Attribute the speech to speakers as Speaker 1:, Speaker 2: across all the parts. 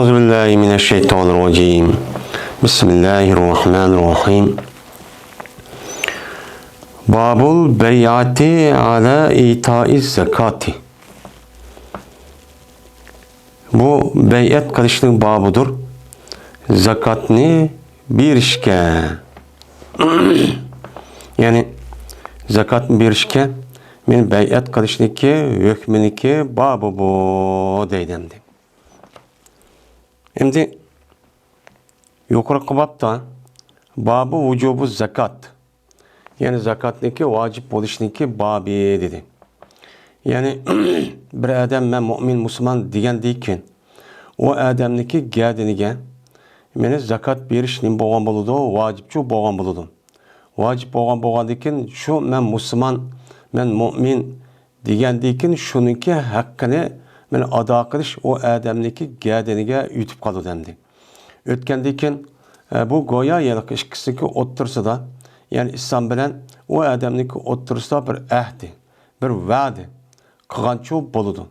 Speaker 1: Euzubillahimineşşeytanirracim. Bismillahirrahmanirrahim. Babul beyati ala itaiz zekati. Bu beyat kılışının babıdır. Zakatni bir işke. Yani zakatni bir işke. Men beyat kılışniki, hükmüniki babı bu deydemdi. Şimdi yukarı babda babı vücubu zakat. Yani zakatniki vacip oluşniki babı dedi. Yani bir adam ben mümin Müslüman diyen deyken o adamniki geldiğine meni zakat berişnin boğan buludu, vacipçu boğan buludu. Vacip boğan deyken şu men Müslüman, men mümin diyen deyken şununki hakkını men ada kılış o adamniki geldiğine ütüp kalı demdi. Ötken deyken bu goya yalık işkisiki otursa da yani İslam bilen o adamniki otursa bir ahdi, bir vaadi kıgançı boludu.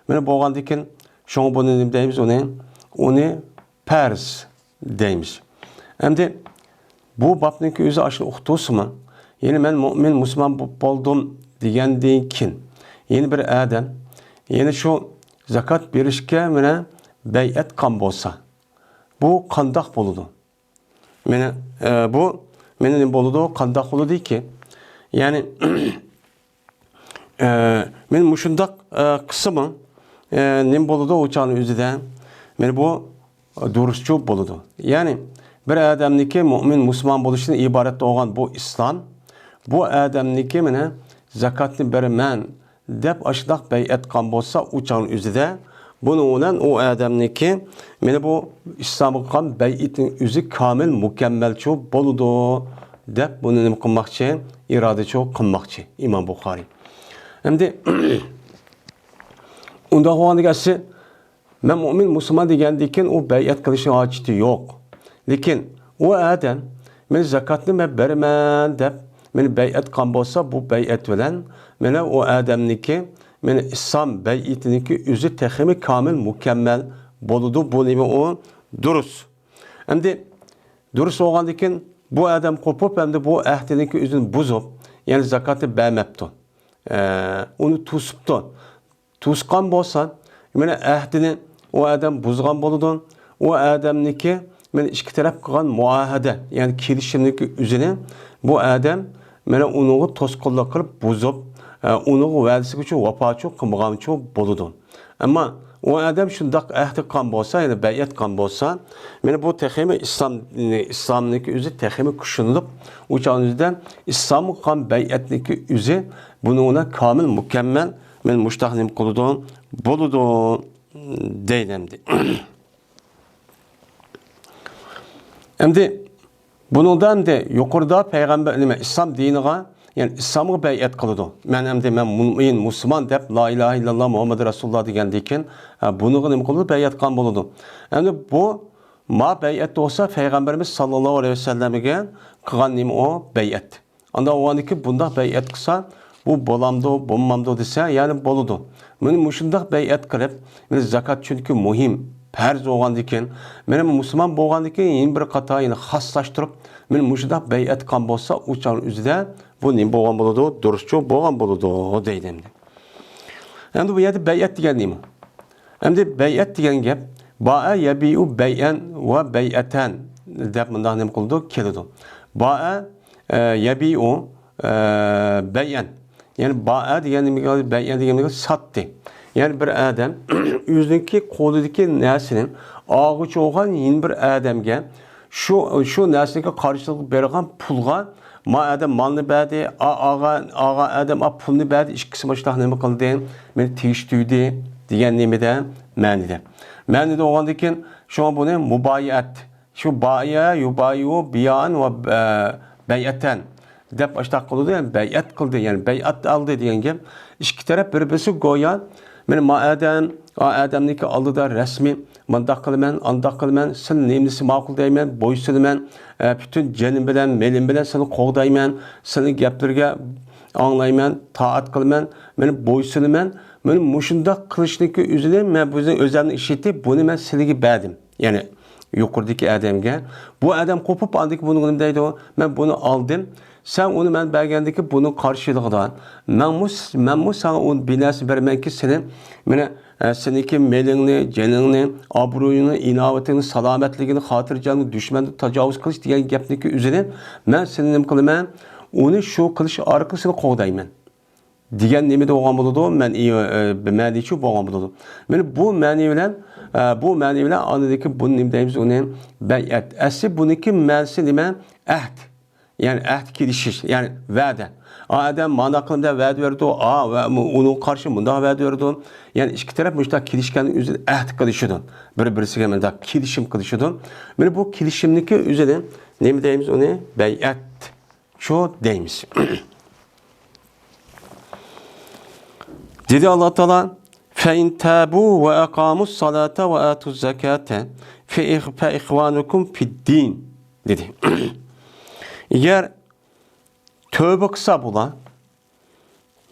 Speaker 1: Mene boğan deyken şunu bunu deyimiz onu pers deyimiz. Hem de bu babniki özü aşırı okutusu mu? Yani ben mümin Müslüman boldum diyen deyken yeni bir adam yani şu zakat berişke mene beyat kan bolsa bu kandak boludu. Mene bu menin boludu kandak boludu değil ki yani men muşundak kısmı nim boludu uçağın üzerinde men bu duruşçu boludu. Yani bir adamniki mümin Müslüman boluşundan ibaret olan bu İslam bu adamniki mene zakatni bermen dep aşıdak beyat kan bolsa uçağın üzerinde bunu olan o adamniki mene bu İslam'ı kan beyatin üzü kamil mükemmelçi boludu dep bunu nim kılmakçı iradeçi kılmakçı İmam Bukhari. Hem de onda o gelsi ben mümin Müslüman diyen o beyat kılışın acıtı yok. Lakin o adam men zakatını me bermen dep men beyat kan bolsa bu beyat bilen mene o adamniki men İslam beyatiniki üzü tehimi kamil mükemmel boludu bu nimi o durus. Hem de durus olan diken bu adam kopup hem de bu ahdiniki üzün buzup yani zakatı vermepti. Onu tusuptu. Tuskan bolsa mene ahdini o adam buzgan boludun. O adamniki men iki taraf kılgan muahede yani kelişimdeki üzerine bu adam mene onu tosqolla kılıp buzup onu vadisi için vapaçı kılmağançı boludun. Ama o adam şundak ahdi kan bolsa yani beyat kan bolsa mene bu tehimi İslam'daki üzü tehimi kuşunulup uçağın üzerinden İslam'ı kan beyatniki üzü bunu ona kamil mükemmel men muştahnim kuludun boludun deylemdi. Hem de bundan da yukarıda peygamber İslam dinine yani İslam'ı beyat kılıdı. Men mümin Müslüman dep la ilahe illallah Muhammed Resulullah degendeyken bunu nim kılıdı beyat kan boludu. Yani bu ma beyat olsa peygamberimiz sallallahu aleyhi ve sellem'e kılgan nim o beyat. Anda o anki bunda beyat kısa bu bolamdı, bulmamdı dese yani boludu. Men muşundak beyat kılıp men zakat çünkü muhim perz olgandayken men Müslüman bolgandayken yeni bir kata yine haslaştırıp men muşundak beyat kan bolsa uçağın üzerinde bu nim bolgan boludu, duruşçu bolgan boludu deydimdi. Hem de bu yerde beyat degen neymi? Hem de beyat degen gep ba'a yabi'u bey'en ve bey'eten dep mındak nim kıldı kelidi. Ba'a yabi'u bey'en yani ba'a degen nimi bey'en degen nimi sattı. Yani bir adam yüzündeki koludaki nesinin ağıç olgan yeni bir adamga şu nesine karşılık bergan pulga ma adam malını berdi, ağa adam pulunu berdi, işkisi başta nemi kıldı, beni tiştüydü diyen nemide mənide. Mənide olgandayken şu an bunu mubayat, şu baya, yubayu, biyan ve beyaten dep başta kıldı yani beyat kıldı yani beyat aldı diyen gem iki taraf birbirisi goya men ma adamniki aldı da resmi mandak kılmen, andak kılmen, sen nemlisi makul deymen, boysunmen, bütün cenim bilen, melim bilen seni qoğdaymen, seni geplerge anlayman, taat kılmen, men boysunmen, Meni muşunda kılışniki üzerine men bu özelini işitip bunu men siligi berdim. Yani yukarıdaki adamga. Bu adam kopup aldık bunu deydi o. Ben bunu aldım. Sen onu ben bergendeki bunun karşılığında men mu sana onun binası vermen ki senin seninki melingni, caningni, obro'yini, inovatini, salomatligini, xotirjamni, dushmanni tajovuz qilish degan gapniki üzerine men seni nima qilaman? Uni shu qilish orqali seni qo'g'dayman. Degan nimada bo'lgan bo'ladi? Men ma'nichi bo'lgan bo'ladi. Mana bu ma'ni bilan anadagi buni nima deymiz uni bay'at. Asli buniki ma'nosi nima? Ahd. Yani ahd kelishish, yani va'da. Adam mana qilda va'da berdi, va uning qarshi bunda va'da berdi. Yani ikki taraf mushta kelishganning o'zida ahd qilishidi. Bir-birisiga menda kelishim qilishidi. Mana bu kelishimniki o'zida nima deymiz uni? Bay'at. Shu deymiz. Dedi Allah Teala فَاِنْ تَابُوا وَاَقَامُوا الصَّلَاةَ وَآتُوا الزَّكَاةَ فَاِخْوَانُكُمْ فِي الدِّينِ dedi. Eğer tövbe kısa bula,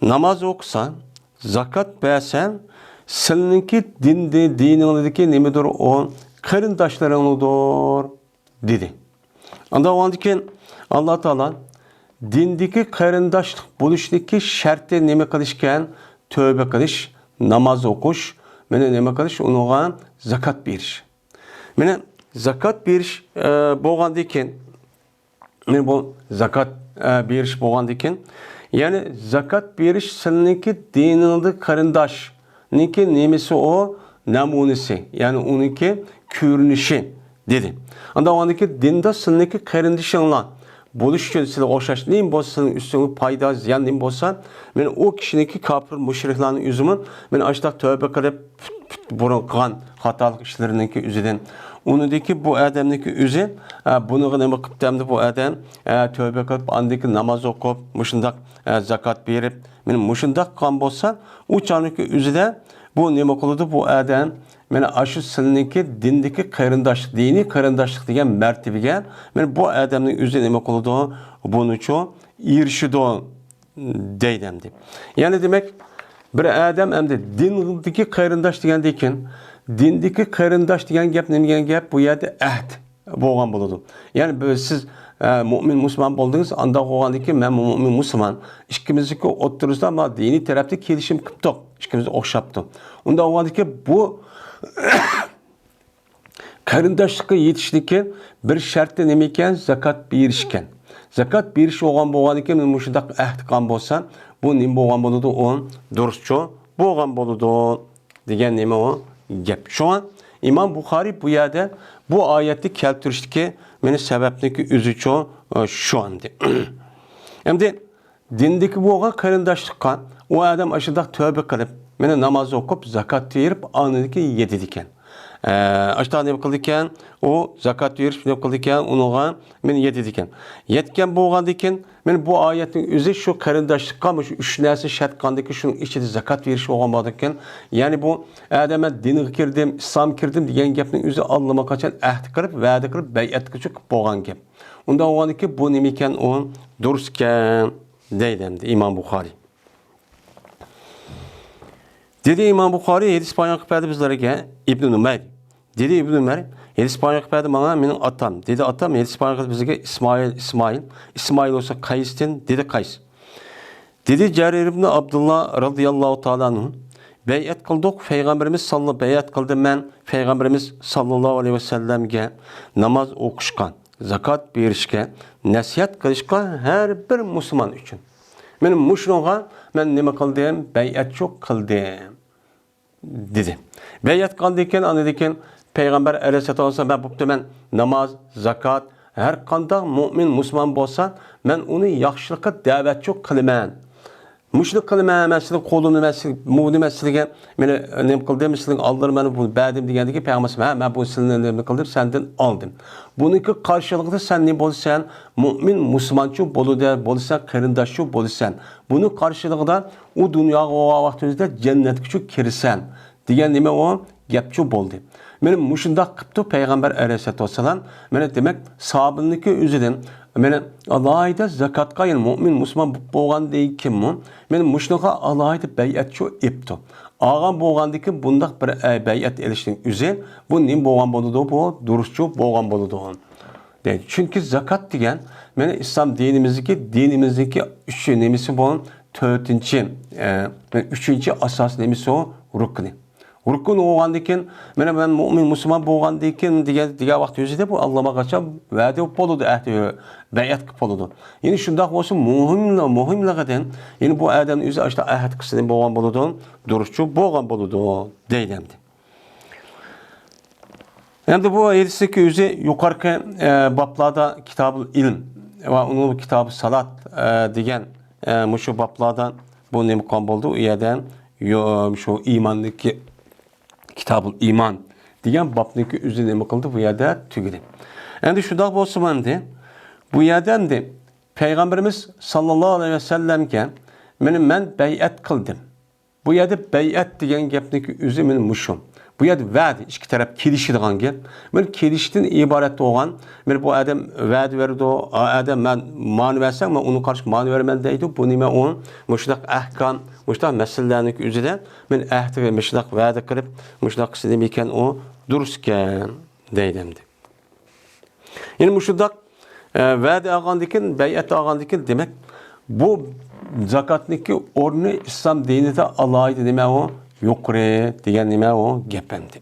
Speaker 1: namaz okusan, zakat versen, seninki dinindeki nemidir o? Kırındaşlarınıdır dedi. Ondan ki Allah Teala dindeki kırındaşlık buluştaki şartı neme kılışken tövbe kılış, namaz okuş, neme kılış, onuğa zakat veriş. Zakat veriş boğandayken bu zakat beriş boğandayken yani zakat beriş seninki dininde karındaş ninki nemesi o namunesi yani onunki görünüşü dedi. Anda ondaki dinde seninki karındaşınla buluşun size oşaş neyim bolsa üstüne payda ziyan neyim bolsa men o kişininki kafir müşriklerin yüzümün men açta tövbe kılıp burun kan hatalık işlerininki üzerinden onundaki bu adamdaki üzü bunu nima qilibdi bu adam tövbe qilib andaki namaz o'qib mushundoq zakat berib men mushundoq qilgan bo'lsa u choniki üzüde bu nima qiladi bu adam mana ashu silniki dindagi qarindoshlik diniy qarindoshlik degan martabaga men bu adamning o'zi nima qiladi bunuchu erishidi deydimdi. Yani demek bir adam endi dindagi qarindosh degandan keyin dindeki karındaş diyen gap ne diyen gap bu yerde ahd bo'lgan bo'ladi. Yani siz mümin Müslüman boldunuz anda olgandaki men mümin Müslüman ikkimizniki o'ttirizda ama dini tarafda kelishim qilibdi. Ikkimiz o'xshabdi. Unda olgandaki bu karındaşlıkka yetishlikka bir sharti nima ekan? Zakat berishkan. Zakat berish bo'lgan ekan men mushundaq ahd qilgan bo'lsam bu nima bo'lgan bo'ladi? O durustchu bo'lgan bo'ladi degan nima o? Gap. Şu an İmam Bukhari bu yerde bu ayeti keltirişteki meni sebepteki üzücü şu anda. Hem de dindeki bu karındaşlıkka o adam aşağıda tövbe kılıp meni namaz okup zakat verip anındaki yedi diken. Aşağıda ne kıldıkken o zakat verip ne kıldıkken onuğa meni yedi diken. Yetken boğan diken men bu ayetin üzü şu karındaşlıkka şu üç nersi şartkandaki şunun içinde zakat veriş olmadıkken yani bu adama dini kirdim, İslam kirdim diyen gapning üzü anlamak için ahd qilib, va'da qilib, bay'at qilib bo'lgan gap. Unda olganki bu nima ekan o durustkan deydi İmam Bukhari. Dedi İmam Bukhari hadis bayon qilib berdi bizlarga İbn Umar. Dedi İbn Umar hadis bayon qilib berdi bana mening atam. Dedi atam hadis bayon qilib bizga İsmail olsa Qays'ten dedi Qays. Dedi Carir ibn Abdullah radıyallahu ta'ala anhu bay'at qildik Peygamberimiz sallallahu bay'at qildi men Peygamberimiz sallallahu aleyhi ve sellemge namaz o'qishga, zakat berishga, nasihat qilishga har bir musulmon uchun. Men mushunga men nima qildim? Bay'at çok qildim dedi. Bay'at qildikken anadikken Peygamber aleyhissalatu vesselam ben bu men namaz, zakat her qanday mümin Müslüman bo'lsa men uni yaxshilikka da'vatchi qilaman. Müşrik qilman, men sizning qo'limni men sizga meni nima qildim, sizning oldilar meni bunu berdim degandiki Peygamber men bu sizning nima qildim, sendan oldim. Buniki qarshiliqda sen ne bo'lsan, mümin Müslümanchi bo'lsan, qarindoshchi bo'lsan. Buni qarshiliqda u dunyoga vaqtingizda jannatga kirsan degan nima o gapchi bo'ldi. Meni mushundaq qilibdi Peygamber aleyhissalatu vesselam. Meni demek sahabiniki o'zidan meni alayda zakatga yani mümin Müslüman bo'lgan deykim men mushunga alayda bay'atchi etdi. Ağam boğandaki bundaq bir bəyət elişinin üzü bu nim boğan boludu, bu duruşçu boğan boludu. Çünkü zakat degen meni İslam dinimizdeki üçüncü nemisi bu üçüncü asas nemisi o rukni. Rukun oğandikin, ben mümin Müslüman boğandikin diye vakti yüzüde bu Allah'a kaça vədi boludu, bəyət kip boludu. Yani şundaq olsun muhimliğiden, yani bu Adem'in yüzü işte əhd kısının boğan boludu, duruşçu boğan boludu deylemdi. Hem de bu 7-8 yüzü yukarıki bablarda Kitab-ı İlm ve onun Kitab-ı Salat degen şu bablardan bu ne mukam oldu? O yerden şu imandaki Kitab-ı İman degen babdaki yüzü ne mukıldı? Bu yerde tügüdü. Hem de şu da olsun hem de bu yerden de Peygamberimiz sallallahu aleyhi ve sellemken ben bey'et kıldım. Bu yerde bey'et degen gepdeki yüzü benim muşum. Bu yerde vəd, iki taraf kelişidigan gep. Men kelişten ibaret olan, men bu adam vəd verdi o, adam ben mani versem, men onun karşı mani vermen deydi. Bu nime onun, müştak ahkam, müştak meselelerinin üzerinde, men ahd ve müştak vəd kırıp, müştak sidemiken o durusken deydimdi. Yani müştak vəd ağandikin, bey'et ağandikin demek, bu zakatniki ornu İslam dininde Allah'ydı demek o, yukarı diyen nime o gependi.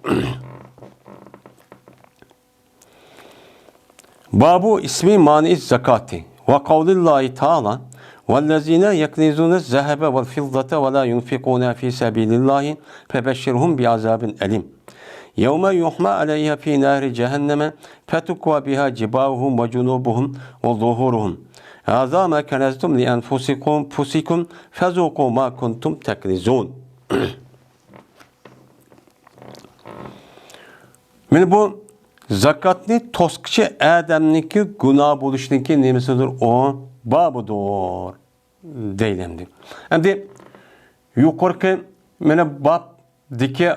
Speaker 1: Babu ismi mani zakati ve kavlillahi ta'ala vellezine yeknizune zehebe vel fiddate ve la yunfikune fi sabilillahi febeşşirhum bi azabin elim. Yevme yuhma aleyha fi nari cehenneme fetukva biha cibahuhum ve cunubuhum ve zuhuruhum. Hâzâ ma keneztum li enfusikum fezuku ma kuntum teknizun. Yani bu zakatni toskçı adamniki günah buluşniki nemesidir o babudur deylemdi. Hem de yukarıki mene bab diki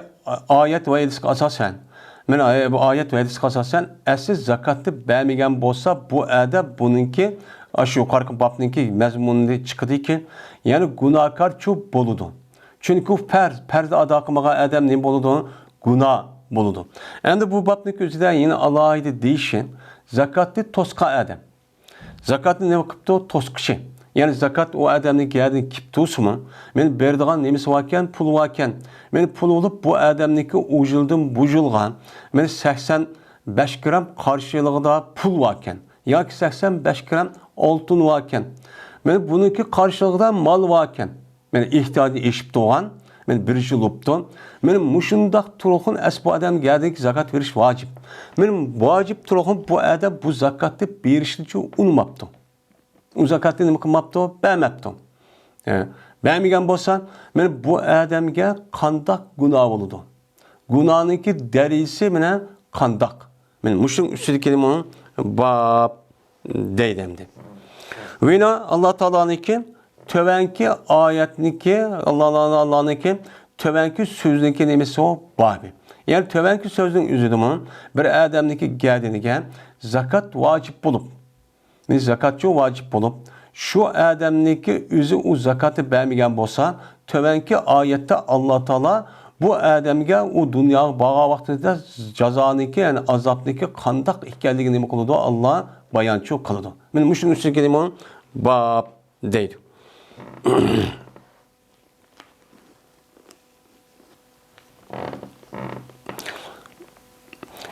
Speaker 1: ayet ve hadis asasen mene bu ayet ve hadis asasen esiz zakatı beğenmeyen bolsa bu adab bununki aşı yukarıki babninki mezmununda çıkıdı ki yani günahkar çok boludu. Çünkü perde ada kılmağa adam ne boludu? Günah buludu. Endi bu babnik üzerinde yine Allah'ydı değişen zakatlı toska adam. Zakatlı ne vakıpta toskışı. Yani zakat o adamın geldiği kiptusu mu? Men berdiğan nemisi varken pul varken. Men pul olup bu adamniki uculdım buculgan. Men 85 gram karşılığında pul varken. Ya ki 85 gram altın varken. Men bununki karşılığında mal varken. Men ihtiyacı eşip doğan. Men bir yıl optu. Benim muşundaq turğun bu adam geldik zakat veriş vacip. Benim vacip turğun bu adam bu zakatı verişini çok unmaptı. O zakatı ne kılmaptı? Beğenmaptı. Beğenmegen bolsa, men bu adamga qandaq günah boludu. Günahınki derisi mene qandaq. Men muşun üstüdeki kelimenin bab deydemdi. Ve Allah Teala'nınki tövenki ayetniki Allah'ınki tövenki sözünki nemesi o babi. Yani tövenki sözün üzülümün bir adamdaki geldiğine zakat vacip bulup zakatçı vacip bulup şu adamdaki üzü o zakatı beğenmeyen bolsa tövenki ayette Allah Teala bu adamga o dünya bağa vaktinde cezaniki yani azapniki kandak ihkelliğini mi kılıdı Allah bayançı kılıdı. Ben müşün üstü kelimenin bab deydi.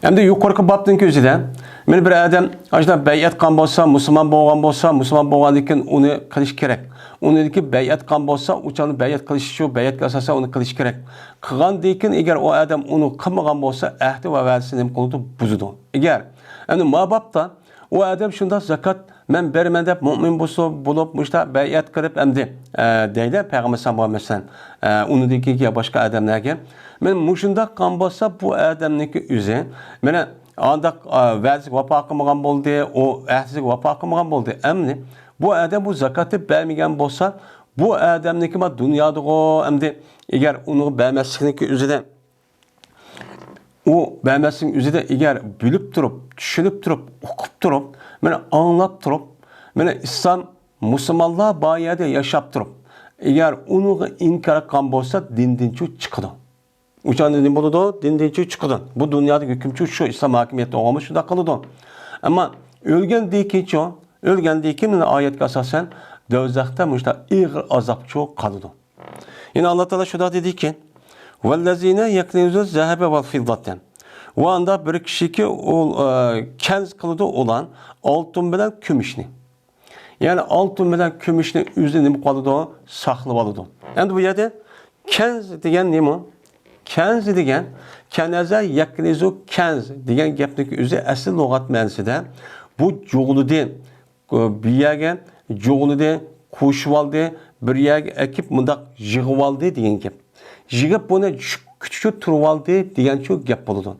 Speaker 1: Hem de yukarı babdaki üzerinde men bir adam ajda bey'at qan bolsa, Müslüman bolgan bolsa, Müslüman bolgandikin onu qilish kerak. Oniki bey'at qan bolsa, uçanı bey'at qilish şu bey'at asasa onu qilish kerak. Qilgandikin eğer o adam onu qilmagan bolsa, ahdi va va'dasini nima qildi? Buzdi. Eğer endi mababda o adam şunda zakat men bermen deb mu'min bulup muşta bey'at qilib endi deydi Peygamber sallallahu aleyhi ve sellem unudiki başka adamlarga men muşunda qan bolsa bu adamniki üze mena andak vəzi vapa qılmagan boldu, o əhsiz vapa qılmagan boldu. Əmni bu adam bu zakatı vermegen bolsa, bu adamniki ma dünyada o əmdi eğer onu vermezlikniki üzerinde o vermezlikin üzerinde eğer bilip durup, düşünüp durup, okup durup, mene anlap durup, mene İslam Müslümanlığa bayade yaşap durup, eğer onu inkar qilgan bo'lsa, dindan chiqadi. O'shanda nima bo'ladi? Dindan chiqadi. Bu dunyoda hukmchi shu islom hokimiyati o'g'imi shunda qiladi. Ammo o'lgandan keyin oyatga asosan do'zaxda mushta ig'ir azobchi qoladi. Yine Allah Teala şurada dedi ki: "Vellezine yeknizuz zehebe vel fiddaten." O anda bir kişi ki kenz kılıda olan altın bilen kümüşni. Yani altın bilen kümüşni üzerine mi kalıdı o? Saklı balıdı. Yani bu yerde kenz degen ne mi? Kenz degen keneze yeknizu kenz degen gepteki üzeri asıl lügat mensi de bu çoğulu değil. Bir yerden çoğulu değil. Kuşvaldı, bir yerge ekip mındak jığıvaldı deyen gep. Jığıp bunu küçük turvaldı deyen çok gep buludu.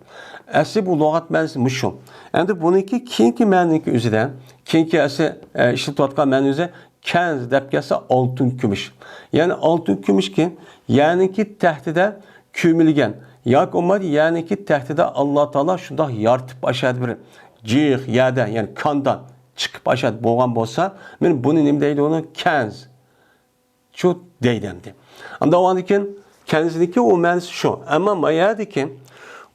Speaker 1: Asli bu lügat mənisi müşüm. Endi bununki keyinki məniki üzüden, keyinki asli işit tutkan məni üzü kenz dep gelse altın kümüş. Yani altın kümüş ki, yani ki tehdide kümülgen. Yak olmadı yani ki tehdide Allah Teala şunda yartıp aşağı bir cığ yerden yani kandan çıkıp aşağı boğan bolsa, men bunu nim deydi onu kenz. Şu deydemdi. Anda o andikin kenzdeki o mənisi şu. Ama mayadiki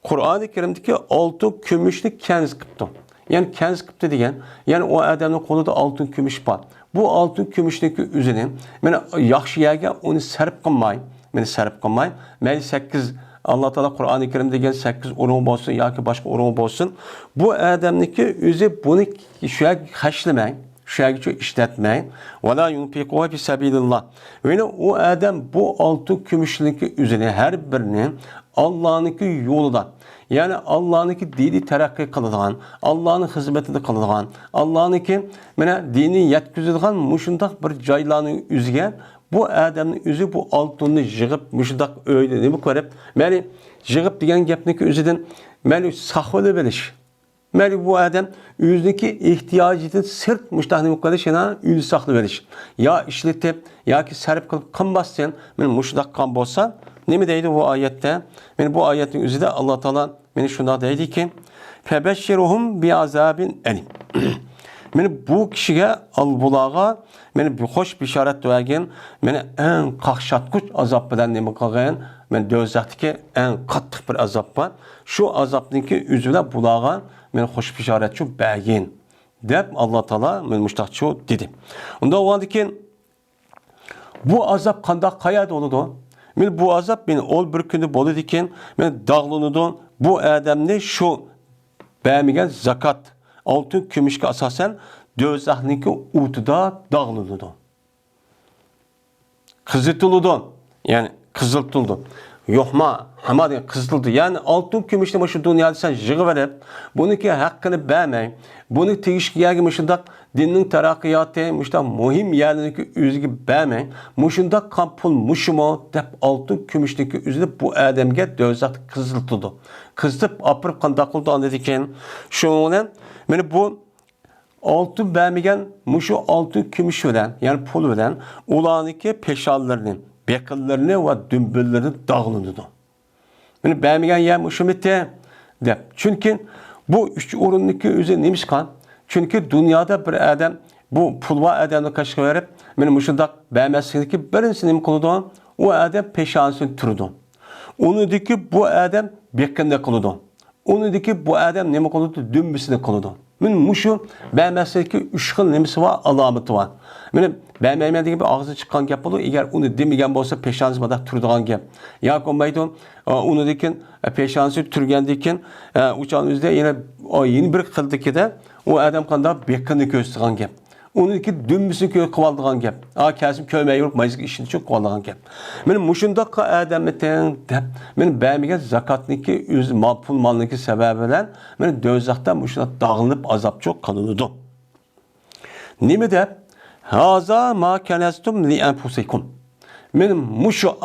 Speaker 1: Kur'an-ı Kerim'deki altın kümüşlük kenz kıptı. Yani kenz kıptı diyen, yani o adamın kolunda altın kümüş var. Bu altın kümüşlük üzerine, men yaxşı yerge onu serp kılmayın. Meni serp kılmayın. Men 8 Allah Teala Kur'an-ı Kerim'de gel 8 orumu olsun ya ki başka orumu olsun. Bu adamdaki üzü bunu şöyle haşlamayın. Şöyle işletmeyin. Ve la yunfiquha fi sabilillah. Ve o adam bu altın kümüşlük üzerine her birini Allah'ınki yolunda. Yani Allah'ınki dini terakki kılıdığan, Allah'ın hizmetinde kılıdığan, Allah'ınki dini yetkizildiğin muşundak bir caylanın üzüge bu adamın üzü bu altını jığıp muşundak öyle ne bu görüp meni jığıp diyen gepniki üzüden meni sakılı biliş. Meni bu adam yüzdeki ihtiyacını sırt muştahını bu kadar şeyine ül saklı veriş. Ya işletip ya ki serip kılıp kan bassayan meni muşundak kan bolsa ne mi deydi bu ayette? Yani bu ayetin üzerinde Allah Teala beni şuna deydi ki: "Febeşşiruhum bi azabin elim." Yani bu kişiye al-bulağa yani bir hoş bişaret vergen, yani en kahşatkuç azap bilen ne kalgan, yani dözaktaki en katlık bir azap var. Şu azaptaki üzerine bulağa yani hoş bişaret şu bergen. Dep Allah Teala yani müştakçı dedi. Onda o andaki bu azap kanda kaya doludu. Men bu azap beni ol bir günde bolu diken men dağlanıdı. Bu adamne şu beğenmeyen zakat altın kümüşke asasen dözahniki utuda dağlanıdı. Kızıltıldı. Yani kızıltıldı. Yoxma, hamad kızıltıldı. Yani altın kümüşte şu dünyada sen jığı verip bununki hakkını beğenmeyin. Bunu tegişki yergi mışındak dinin terakkiyatı muşta muhim yerlerindeki üzgü beğenmeyin. Muşundak kampul muşumu dep altın kümüşteki üzülüp bu ademge dözat kızıltıldı. Kızılıp apırıp kandakıldı anledikken şunun yani bu altın beğenmeyen muşu altın kümüş veren yani pul veren ulaniki peşallarının bekıllarını ve dümbüllerini dağılındı. Yani beğenmeyen yer muşum etti dep. Çünkü bu üç urundaki üzerine neymiş kan? Çünkü dünyada bir adam bu pulva adamla kaşık verip benim muşundak beğenmezsin ki birinci neyim kılıdı? O adam peşansını türüdü. Onu dedi ki bu adam bekinde kılıdı. Onu dedi ki bu adam neyim kılıdı? Dümbüsünü kılıdı. Benim muşu beğenmezsin ki üç kıl nemisi var, alameti var. Benim beğenmediğim gibi ağzı çıkan gap olur. Eğer onu demegen olsa peşansımada türdüğün gap. Ya konmaydı onu dikin peşansı türgendiyken uçağın üzerinde yine o yeni bir kıldı ki de o adam kanda bekini gösteren gap. Onu ki dümbüsünü köy kıvaldığın gap. Kesim köymeyi yok, mayızlık işini çok kıvaldığın gap. Benim muşundaki adameten benim beğenmegen zakatniki yüz pul malniki sebebiyle benim dözaktan muşuna dağılıp azap çok kalınırdı. Nimi de haza ma kenestum li enfusikum. Benim muşu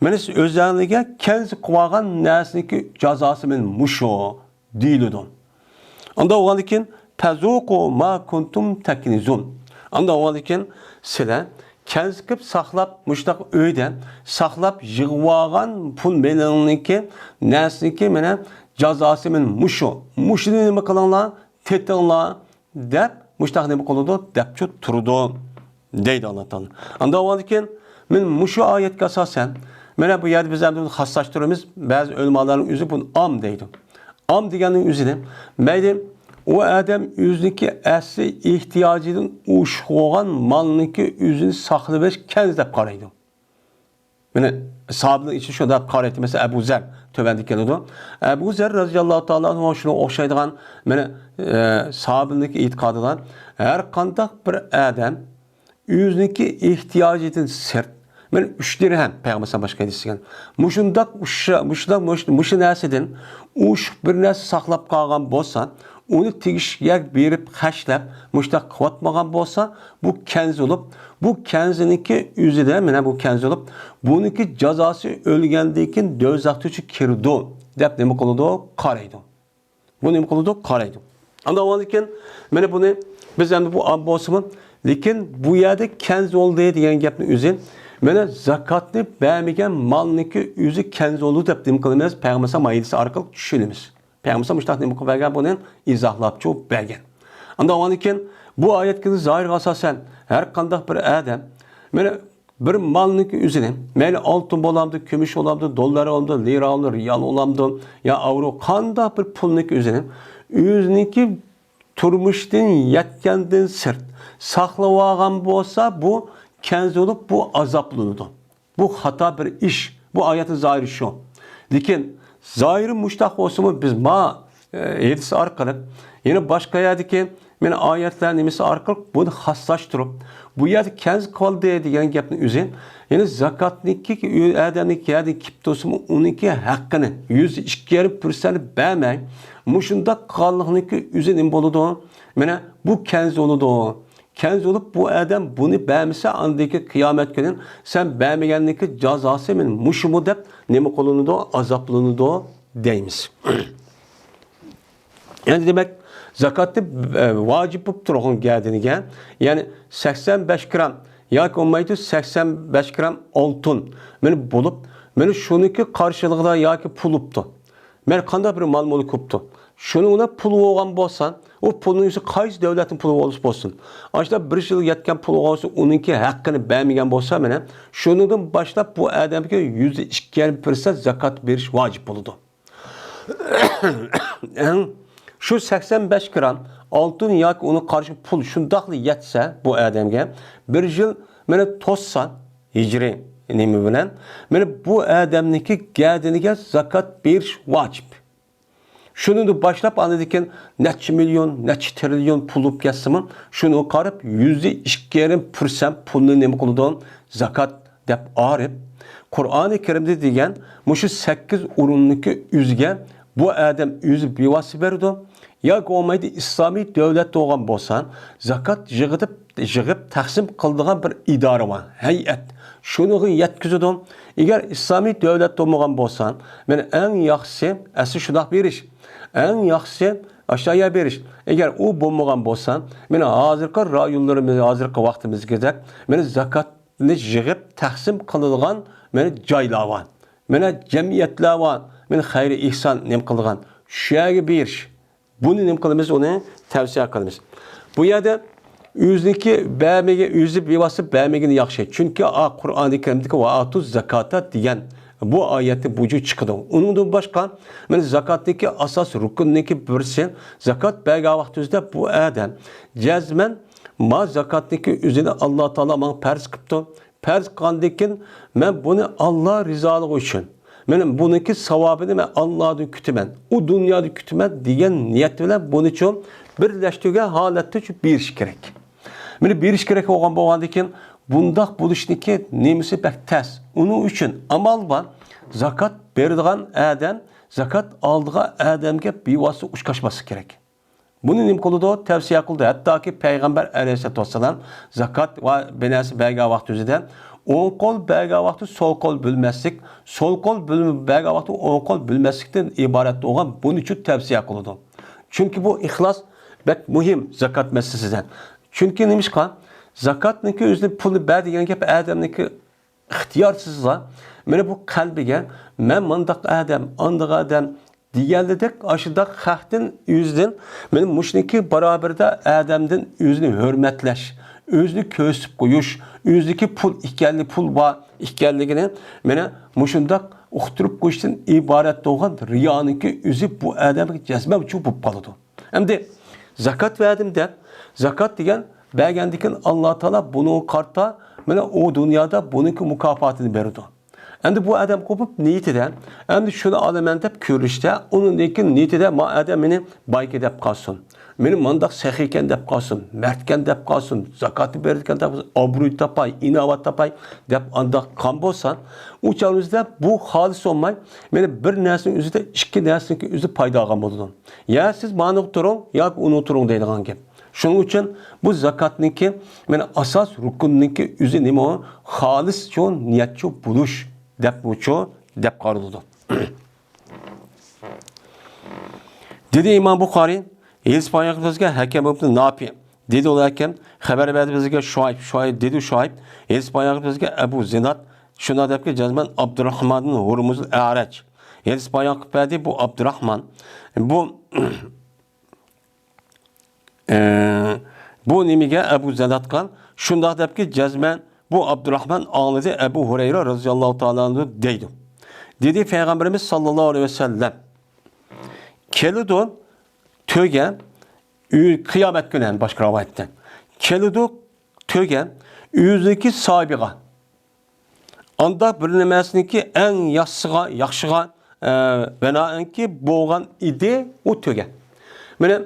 Speaker 1: benim özellikle kendisi kıvagan nesniki cezası benim muşu değildi. Anda o andikin tezuku ma kuntum teknizun. Anda o andikin sizler kendisi kıp saklap muştak öyden saklap yığvagan pul beleniki nesniki benim cezası benim muşu. Muşu nemi kılanlar, tetinlar dep muştak nemi kılıdı dep çut turudu deydi Allah Taala. Anda olarken men muşu ayetga asasen mana bu yerde biz hem xasslaştırıyoruz. Bazı ulamaların yüzü bunu am deydi. Am degenin yüzüne mayli o adam yüzündeki asli ihtiyacının uşğuğan malniki yüzünü saxlayıp kenz dep qaraydı. Yani sahabının için şu da qaraydı. Mesela Ebu Zer tövbendik geldi. Ebu Zer radıyallahu ta'ala anhu şunu oxşaydıgan mana sahabındaki itiqadılar her qandaq bir adam yüzündeki ihtiyacının sert men 3 dirhem Peygamber başka desigen. Muşun nəsidin uş bir nəsə saxlab qalğan bolsa, onu tegişlik berib xəşləb, muştaq qıvatmağan bolsa, bu kenz olub, bu kenziniki üzüdə, mənə bu kenz olub, bununki cazası ölgəndəkin dözaqtı üçün kirdi, deyib nemi qılıdı, qaraydı. Bu nemi qılıdı, qaraydı. Anda olanıken, mənə bunu, biz hem bu ambosumun, lekin bu yerde kenz oldu deyen gapni üzün, mana zakatni bermagan malniki o'zi kanzolu deb nim qilamiz payg'ambar mayilisi orqali tushunamiz. Payg'ambar mushtaq nim qilib bergan buni izohlab cho'p bergan. Unda olanken bu oyatga zoir asosan har qanday bir odam mana bir malniki o'zini mayli oltin bo'lamdi, kumush bo'lamdi, dollar bo'lamdi, lira bo'lamdi, riyal bo'lamdi, ya avro qanday bir pulniki o'ziniki turmushdan yetgandan sirt saqlab olgan bo'lsa bu kenz olup bu azaplıdır. Bu hata bir iş. Bu ayetin zahiri şu. Lakin zahiri muştaq olsun biz edisi arkalık yine başka yerdeki men ayetler nemesi arkalık bunu hasslaştırıp bu yerde kenz kaldı diyen gapni üzün yine zakatniki adamniki yerde kiptosumu onunki hakkını 102% vermey muşunda kallıkniki üzün boludu. Mene bu kenz oludu. Kenz olup bu adam bunu beğenmişse andaki kıyamet günün sen beğenmeyenlik cazası min muşumu dep nemi kolunu da azaplığını da deyimiz. Yani demek zakatı vacip bu turğun geldiğini gel. Yani 85 gram ya ki olmaydı 85 gram altın beni bulup beni şununki karşılığında ya ki puluptu. Ben kanda bir mal molu kuptu. Şununla pulu olan bolsan o pulun yüzü qaysi devletin pulu olursa olsun. Aslında bir yıl yetken pulu olsa onunki hakkını beğenmeyen bolsa mene şunundan başlap bu adamki %2% zakat veriş vacip oldu. Şu 85 gram altın yak onun karşı pul şundaqlı yetse bu adamga bir yıl mene tossan hicri nemi bilen mene bu adamniki geldiğine zakat veriş vacip. Şunu da başlap anladıkken neçe milyon, neçe trilyon pulup gelsin şunu qarıp %2% pulunu nemi kılıdan zakat dep arıp Kur'an-ı Kerim'de degen muşu 8 urunluki üzge bu adam yüzü bivası verdi. Ya olmaydı İslami devlet doğan bolsan zakat jığıp taksim kıldığan bir idare var, heyet. Şunu yetkizidin. Eğer İslami devlet doğmagan bolsan men en yaxşısı asıl şunaq beriş. En yaxşısı aşağıya beriş. Eğer o bulmagan bolsan men hazırki rayonlarımız, hazırki vaxtımız gezek men zakatni jığıp taksim kılılgan men jaylar var. Men cemiyetler var. Men hayri ihsan nem kılgan. Şuyaga beriş. Bunu nem kılımız onu tavsiye kılımız. Bu yerde yüzdeki bəmege, yüzü bivası bəmegini yaxşı. Çünkü Kur'an-ı Kerim'deki ve atuz zakata diyen bu ayeti bucu çıkıdı. Onun başka zakattaki asas rukunnaki birisi zakat bəga vaxtızda bu adam cezmen ma zakattaki üzerine Allah Teala bana pers kıptı. Pers kandikin ben bunu Allah rizalığı için benim bununki savabını ben Allah'da kütümen, o dünyada kütümen diyen niyetle bunun için birleştiği halette bir iş gerek. Meni bir iş gerek olan boğandikin bundaq buluşniki nemisi pek tez. Onun için amal var. Zakat berdiğen adam, zakat aldığı adamga bivası uçkaşması gerek. Bunun nem kılıdı, tavsiye kıldı. Hatta ki Peygamber aleyhissalatu vesselam zakat ve benesi belga vakti üzerinde on kol belga vakti sol kol bölmezlik, sol kol belga vakti on kol bölmezlikten ibaret olan bunun için tavsiye kıldı. Çünkü bu ihlas pek mühim zakat meselesinden. Çünkü neymiş ki zakatniki özünü pulunu berdi yani ki adamniki ihtiyarsızla mene bu kalbige men mandaq adam, andıq adam diğerledek aşıda xalqdan yüzden benim muşniki beraberdə adamdan yüzünü hürmetleş, özünü kösüp koyuş, özdeki pul ikelli pul var ikelligini mene muşundak uqturup koyuştan ibaret doğan riyanınki üzü bu adamı cezbe uçup bu kalıdı. Hem de zakat verdim de zakat degen belgendikin Allah Teala bunu karta mene o dünyada bununki mükafatını verirdi. Endi bu adam kopup niyetiden, endi şunu alamen dep körüşte, onun dekin niyetide ma adam meni bayke dep kalsın. Meni mandak sehiken dep kalsın, mertken dep kalsın, zakatı verirken dep kalsın, abruy tapay, inavat tapay dep andak kan bolsan, uçağımızda bu halis olmay, meni bir neslin üzü de iki neslin üzü payda algan boludun. Ya siz bana oturun, ya onu oturun deydiğin gibi. Şunun için bu zakatniki, meni asas rukunninki üzü nime o, halis çoğun niyetçi buluş. Dep uçu, dep karıldı. Dedi İmam Bukhari, Elis payaklıbızga hakem öptü ne yapayım? Dedi o hakem, haber verdi bizge Şuayb dedi Şuayb, Elis payaklıbızga Ebu Zinat, şuna dep ki cezmen Abdurrahman'ın hurmuzul A'raç. Elis payaklıbızga bu Abdurrahman, bu nimige Ebu Zinat kan, şunda dep ki cezmen bu Abdurrahman ağladı Ebu Hureyre radıyallahu ta'ala deydi. Dedi Peygamberimiz sallallahu aleyhi ve sellem. Kelidu töge kıyamet günü başka rivayette. Kelidu töge yüzdeki sabiga. Anda bir nimesindeki en yaxşıga benaenki boğan idi o töge. Mene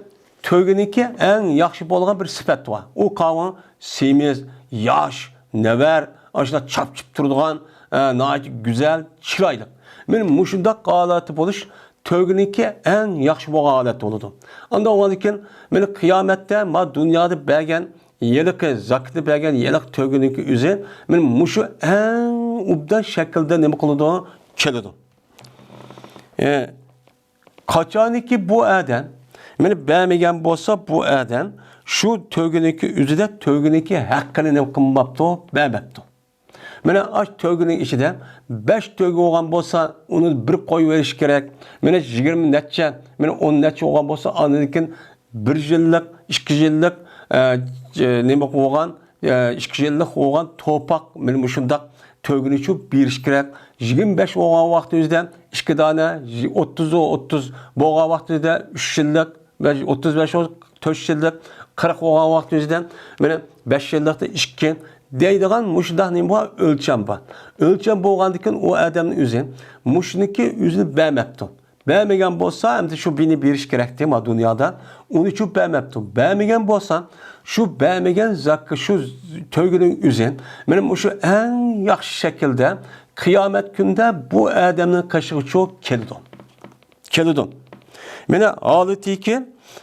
Speaker 1: tögeniki en yaxşı bolgan bir sıfat var. O kavun semiz, yaş, never, aşağıda çap durduğun, güzel, çiraylı. Benim muşundak alatı buluş, tövgününki en yaxşı boğa alet oldu. Anda o vakitin, benim kıyamette, ma dünyada belgen, yelik zakıtı belgen, yelik tövgününki üzeri, benim muşu en ubdan şekilde ne kılıdı, kelidi. Kaçaniki bu eden, beni beğenmegen bolsa bu eden, şu tövgününki üzüde tövgününki hakkını ne kılmaptı, beğenmepti. Mene aç tövgünün içinde 5 tövgü olan bolsa onu bir koy veriş gerek. Mene 20 netçe, mene 10 netçe olan bolsa anıdaki 1 yıllık, 2 yıllık neme olan, 2 yıllık olan topak mene muşundak tövgünün için bir iş gerek. 25 olan vakti yüzden 2 tane 30 boğa vakti yüzden 3 yıllık, 35 4 yıllık 40 olan vakti yüzden mene 5 yıllıkta 2 deydiğen muşundak neyim bu? Ölçem var. Ölçem boğandıkken o adamın üzü, muşuniki üzünü beğenmepti. Beğenmegen bolsa hem de şu beni bir iş gerekti ma dünyada, onu için beğenmepti. Beğenmegen bolsa, şu beğenmegen zakkı, şu tövgünün üzü, benim şu en yaxşı şekilde kıyamet günde bu adamın kaşığı çok kelidon. Mene ağlıtı ki,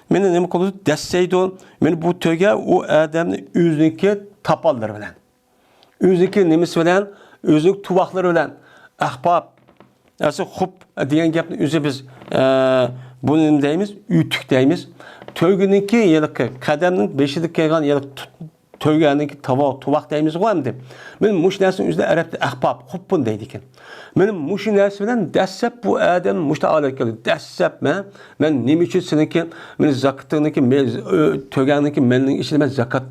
Speaker 1: mene ne kolu desteydon, mene bu töge o adamın üzünki tapalları bilen. Üzünki nemisi bilen, üzünki tuvakları bilen. Ahbab, yani hop diyen gapni üzü biz bunun deyimiz, ütük deyimiz. Tögününki yelik kademnin beşidik kelgan yelik tövgəninki tuvaq deyimiz var mı? Benim muş nəsinin üzerinde Arap'ta ahbab, hubbun deydikin. Benim muş nəsinden dəssəb bu adam muşta alet geldi. Dəssəb ben nemi için seninki, benim zakatınınki, tövgəninki, melinin içinde ben zakat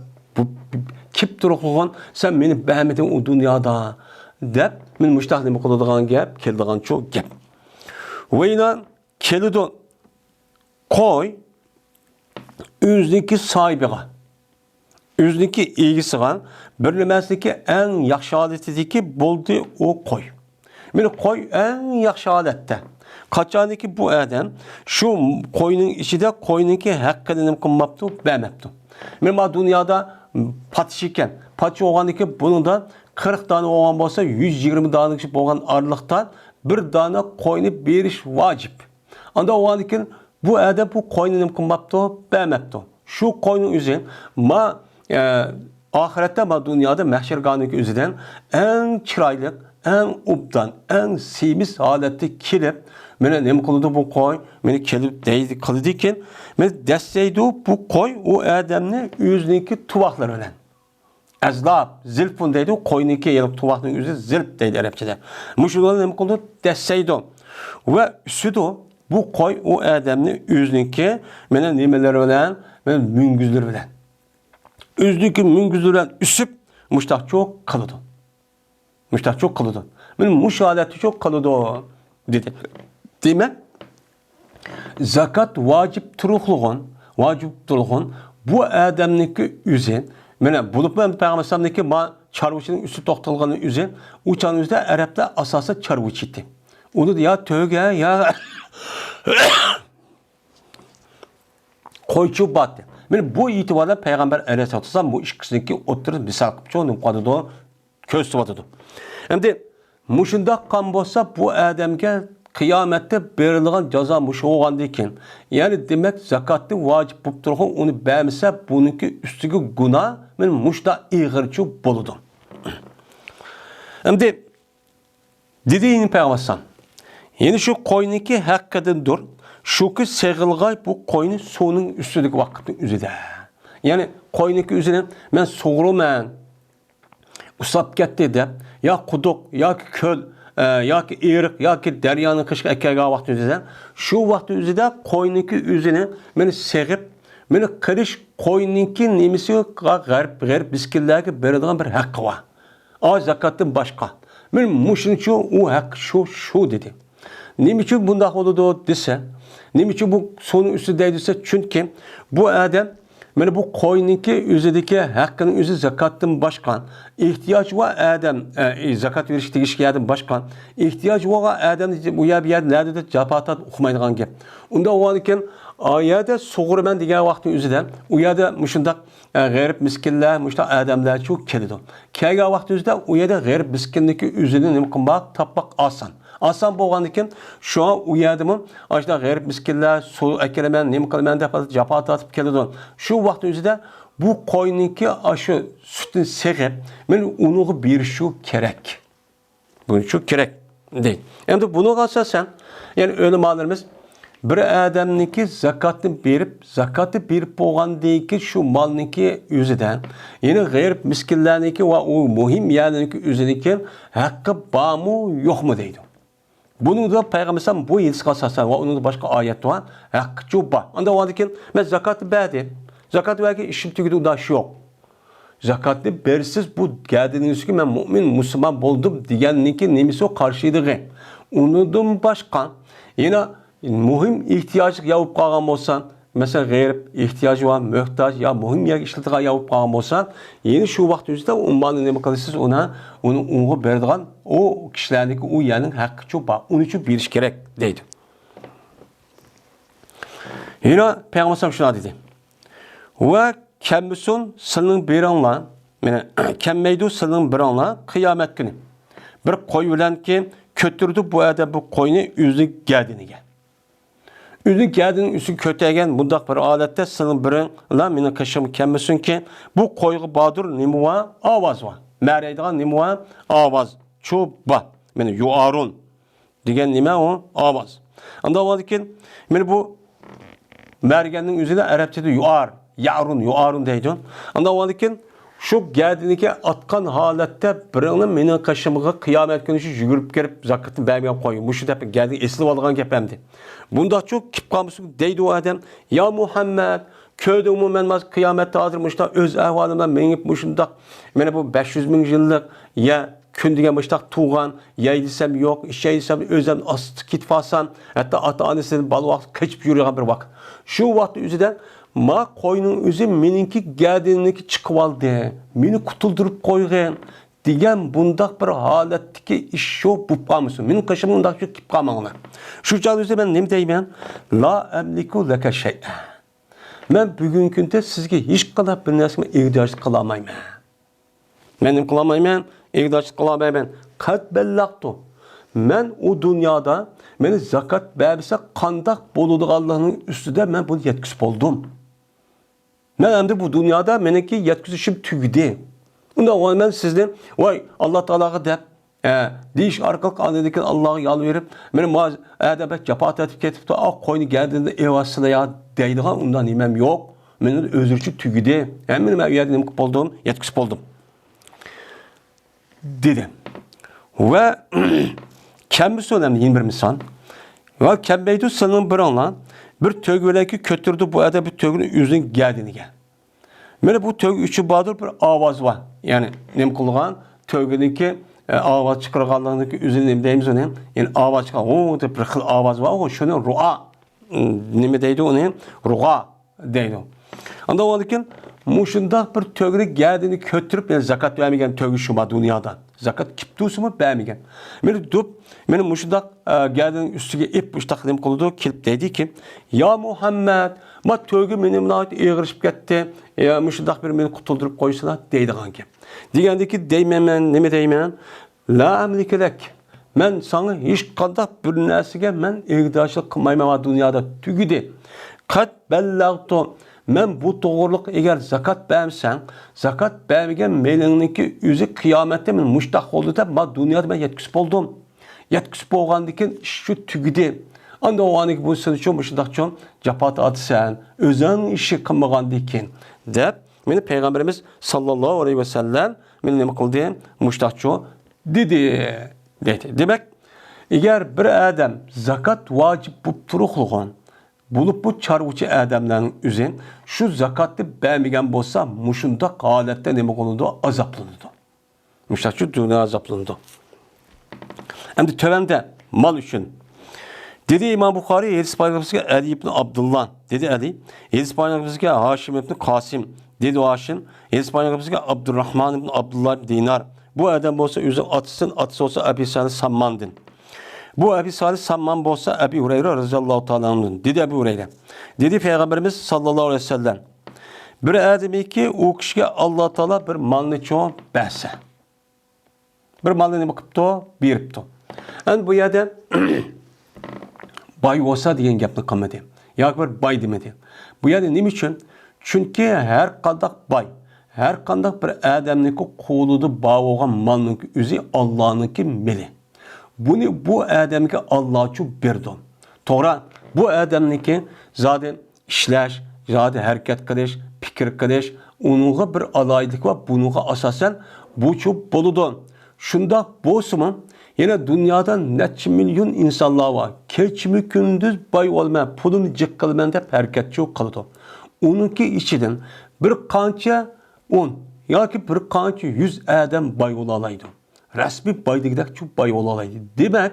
Speaker 1: kip duruqluğun, sen beni beğenmedin o dünyada. Dep, men muştaq nemi qılıdığan gap, keldiğan çok gap. Ve yine kelidon koy, üzdeki sahibiga. Üzdeki ilgisi var. Birlemesindeki en yaxşı adetideki buldu o koy. Meni koy en yaxşı adette. Kaçaniki bu adam şu koyunun içinde koyununki hakkını nem kılmaptı, beğenmepti. Meni dünyada patışıken, patı oğandaki bunun da 40 tane oğan bolsa 120 tane boğan aralıktan bir tane koyunu beriş vacip. Anda oğandaki bu adam bu koyunu nem kılmaptı, beğenmepti. Şu koyunun üzerine ahirette ma dünyada mahşer kanunki üzerinden en çıraylık, en ubdan, en simiz halette kilip mene nem kılıdı bu koy, mene kilip deydi kılıdı ki mene desteydi bu koy o adamın yüzündeki tuvaklar ölen. Ezlab, zilfun deydi o koyununki yelik tuvakların yüzü zilf deydi Arapçada. Muşulan nem kılıdı desteydi ve üstüde bu koy o adamın yüzündeki mene nimeler ölen, mene müngüzler ölen. Üzdeki müngüzüren üsüp muştak çok kalıdı. Muştak çok kalıdı. Benim muş aleti çok kalıdı dedi. Demek zakat vacip turukluğun bu adamniki üzün mene bulup ben Peygamber'deki ma çarvıçının üstü toxtalğanı üzün uçan üzde Araplar asası çarvıç idi. Onu ya töge ya koyçu battı. Men bu itibarla Peygamber Aleyhisselatü Vesselam bu ikisindeki oturup misal qıp çoğunun qadıdı, köz tuvadıdı. Endi muşundaq qan bolsa bu adamga kıyamette berilgan jaza muş olğandan keyin. Yani demek zakatı vacip bulup turğun onu bermese bununki üstüge günah men muşda iğirçi boludu. Endi dediğin Peygamber yani şu koyniki hakikaten dur. Şu ki seğilgay bu koynu sonun üstündeki vakitin üzüde. Yani koyniki üzerine ben soğurumen usap gitti de ya kuduk ya ki köl ya ki eğrik ya ki deryanın kışkı ekega vakti üzerine şu vakti üzerinde koyniki üzerine beni seğip beni kırış koyniki nimisi garip biskillerge bereden bir hakkı var. O zakatın başka. Ben muşun şu o hak şu dedi. Niçin bunda oldu dese, niçin bu sonun üstündeyse çünkü bu adam yani bu koyninki üzerindeki hakkının üzeri zakatın başkan ihtiyaç var adam zakat veriş tegişki adam başkan ihtiyaç var adam bu ya bir yer nerede de capatat okumaydigan gap. Unda o anken ayada soğurman degan vaqtın üzerinde u yerda muşundaq g'arib miskinlar muşta adamlar çok kelidi. Kelgan vaqt üzerinde u yerda g'arib miskinligi üzerine nima qilmoq tapmoq oson. Asan bo'lgandan şu an u yerdimi ashuna g'arib miskinlar suv akalaman nima qilaman deb jafoat tortib keladi. Shu vaqt o'zida bu qo'yniki shu sutni seg'ib men uni berishim kerak. Bu shu kerak deydi. Endi buni asosan yani ulamolarimiz bir adamniki zakatni berib bo'lgandan keyin shu molniki o'zidan yana g'arib miskinlarniki va u muhim yerniki o'ziniki haqqi bormi yo'qmi deydi. Bunun da Peygamber bu yetişki asasen ve onun da başka ayet var. Hakkı var. Onda o adı ki ben zakatı verdi. Zakat verdi işim tükürdü da yok. Zakatı bersiz bu geldiğiniz ki ben mümin Müslüman buldum diyenlik nemisi o karşıydı. Ondan başka yine mühim ihtiyaç yapıp kalan olsan mesela g'arib ihtiyacı var, muhtaç ya mühim yer işletiga yapıp kalan olsan yine şu vaqt üzerinde ummanı nima qilasiz onu berdigan o kişilerdeki o yerning haqqı çok var. Onun için beriş gerek deydi. Yine Peygamber şuna dedi. Ve kemmisun sılın beranla yani kemmeydu sılın beranla kıyamet günü. Bir koy bilen ki kötürdü bu adam bu koyunu üzü geldiğini gel. Üzü geldiğinin üstü kötüyken bundak bir alette sılın beranla meni kaşımı kemmisun ki bu koygu badur nimuva avaz var. Mereydiğen nimuva avaz. Çoba. Yani yuarun. Digen nime o? Avaz. Anda vardı ki bu mergenin üzerinde Arapçada yuarun deydi. Anda vardı ki şu geldiğindeki atkan halette birinin menin kaşımıga kıyamet günü yürüp gelip zakatını vermeye koyuyor. Bu şu defa geldi esli algan gepemdi. Bunda çok kip kalmışsın deydi o adam. Ya Muhammed köyde umumen kıyamette adırmışlar öz ahvalımdan menip muşundak. Bu 500 bin yıllık ya kun degan muştaq tuğan, yey desem yok, şey desem özüm astı kitfasan, hatta ata-anasının balı vaqt kaçıp yürüyen bir vaqt. Şu vaqt üzüden ma koyunun özü meninki geldiğindeki çıkıp aldı, meni kutuldurup koygan degan bundaq bir holatdagi ish shu bo'lib qolmasin. Mening qishim undaq shu kelib qolmanglar. Shu joyda men nima deyman? La amliku laka shay'a. Men bugungi kunda sizga hech qanday bir narsani ehtiyoj qila olmayman. Men nima qila olmayman? Ehtiyoj qila olmayman. Qad ballaqtu. Men u dunyoda meni zakat bersa qandoq bo'ladiganligini ustida men buni yetkazib bo'ldim. Men endi bu dunyoda meniki yetkazishim tugdi. Ondan ben sizden vay Allah Teala'ya dep deyiş arkalık anedeki Allah'a yalvarıp benim adabet capat etip ketip de koyunu geldiğinde evasıyla ya deydiğin ondan imem yok. Benim özürçü tügüde. Yani benim evyedim oldum, yetkisi oldum. Dedim. Ve kendisi önemli yeni bir misal. Ve kembeydi senin bir anla bir tögüleki kötürdü bu adabet tögünün yüzünün geldiğini gel. Mana bu tövbe üçü badır bir avaz var. Yani nem kılgan tövbedeki avaz çıkarganlığındaki üzün nem deymiz onu. Yani avaz çıkan o dep bir xil avaz var. O şunu ru'a nime deydi onu? Ru'a deydi. Anda olarken muşundaq bir tövbe geldiğini kötürüp yani zakat vermegen tövbe şuma dünyada. Zakat kiptusumu vermegen. Meni dup meni muşundaq geldiğinin üstüge ip muştaq nem kıldı kilip deydi ki ya Muhammed ma tövbe menim nait eğirişip ketdi. Ya muşundaq bir meni kutuldurup koysana deydi kanki. Degendeki deymemen nime deymen la amlikelek. Men sana hiç qandaq bir narsaga men egdaşlık qilmayman dünyada tügüdi. Qat bellagtu men bu to'g'riliq eğer zakat bermsan, zakat bermagan melinniki o'zi qiyomatda men mushtaq bo'ldi deb ma dunyoda men yetkizib bo'ldim. Yetkizib bo'lgandan keyin shu tugidi. Anda o'g'anik bu sen uchun shundaqchon jafot atsan, o'zing ishi qilmagandan keyin deb meni payg'ambarimiz sallallohu alayhi vasallam meni nima qildi? Mushtaqcho dedi. Demek eğer bir adam zakat vacip bo'lib turgan bulup bu çarvıcı adamların üzerine şu zakatı vermegen bolsa muşunda halette ne konuda azaplanırdı. Müştakçı dünya azaplanırdı. Hem de tövende mal için. Dedi İmam Bukhari, Hadis paylaşması Ali ibn Abdullah. Dedi Ali. Hadis paylaşması Haşim ibn Kasim. Dedi Haşim. Hadis paylaşması Abdurrahman ibn Abdullah Dinar. Bu adam bolsa özü atısın, atısı olsa Ebi Salih Sammandın. Bu Ebi Salih Samman bolsa Ebi Hureyre radıyallahu ta'ala anh'ın. Dedi Ebi Hureyre. Dedi Peygamberimiz sallallahu aleyhi ve sellem. Bir ademi ki o kişiye Allah Teala bir malını çoğun berse. Bir malını bakıp da birip da. Yani bu yerde bay olsa diyen gapni qilmadi. Ya bir bay demedi. Bu yerde nima için? Çünkü her kandak bay, her kandak bir adamniki qo'lida bağ malniki o'zi Allah'niki meli. Bunu bu adamga Allah için berdi. To'g'ri, bu adamniki zaten ishlash, zaten hareket qilish, fikr qilish, uningga bir alaylik va buningga asosan bu chu bo'ladi. Shunda bo'lsa-mu, yana dunyoda necha milyon insonlar bor. Kechmi kunduz boy olmay, pulini jiq qilman deb harakatchi qiladi. Uningki ichidan bir qancha 10 yoki bir qancha 100 odam boy bo'la oladi. Resmi baydagidek çok bay olaydı. Demek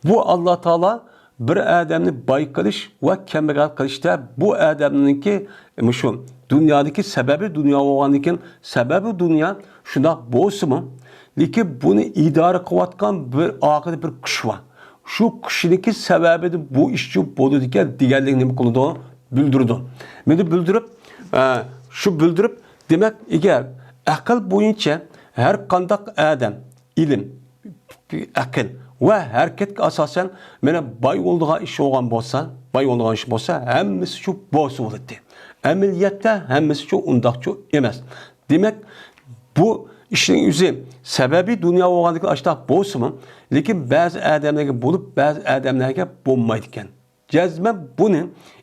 Speaker 1: bu Allah Teala bir adamni bay qilish ve kambag'al qilishda bu adamninki şu dünyadaki sebebi dünya bo'lgandan sebebi dünya shundoq bo'lsa-mu, lekin buni idora qilayotgan bir oxiri bir kuch bor. Shu kuchniki sebebi bu ishchi bo'ladi deganlikni nima qildi? Bildirdi. Meni bildirib, shu bildirib, demek eğer aql bo'yicha her qandaq adam ilim, akıl ve hareketke asasen mene bay olduğu iş olan bolsa, bay olduğu iş bolsa hemmisi şu boş oldu. Ameliyette hemmisi şu undakçı emez. Demek bu işin yüzü sebebi dünya olanlık açta boş mu? Lekin bazı adamlarga bulup bazı adamlarga bulmaydiken. Cezme bunu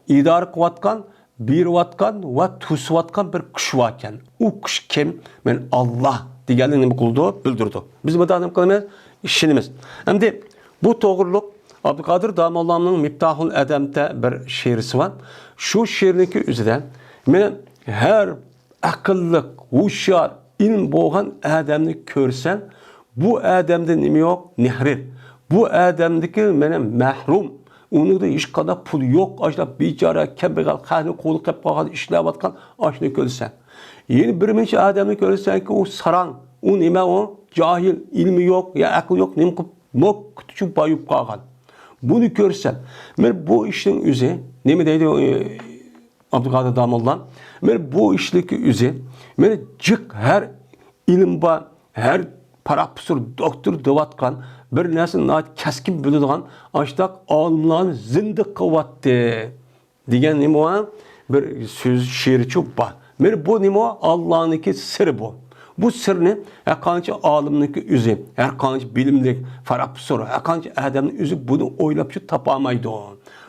Speaker 1: idare kıvatkan, bir vatkan ve tusvatkan bir kuş varken. O kuş kim? Men Allah. Diğerlerini kıldı, bildirdi. Bizim de adam kılmaz, işinimiz. Hem de bu doğruluk Abdülkadir Dağmollaoğlu'nun Miftahul Edem'de bir şiirisi var. Şu şiirindeki üzerinde men her akıllık, huşyar, ilm boğan adamını görsen bu adamda nime yok? Nehrir. Bu adamdaki menem mahrum. Onun da hiç kadar pul yok. Aşla bicara, kembegal, kahne, kolu kapağın, işlevatkan, aşını görsen. Yeni bir adamı görürsen ki o saran, o nime o cahil, ilmi yok, ya akıl yok, nime mok küçük bayıp kalkan. Bunu görsen, ben bu işin üzeri, nime deydi Abdülkadir Dağmollaoğlu, ben bu işlik üzeri, ben cık her ilim var, her parapsur, doktor devatkan, bir nesil naat keskin bildiğin, açtak alimlerin zinde kıvattı. Diyen nime o, bir söz şiiri çok var. Men bu nima Allah'ınki sır bu. Bu sırni her kanca alimniki üzü, her kanca bilimlik, farapsur, her kanca adamın üzü bunu oylap şu tapamaydı.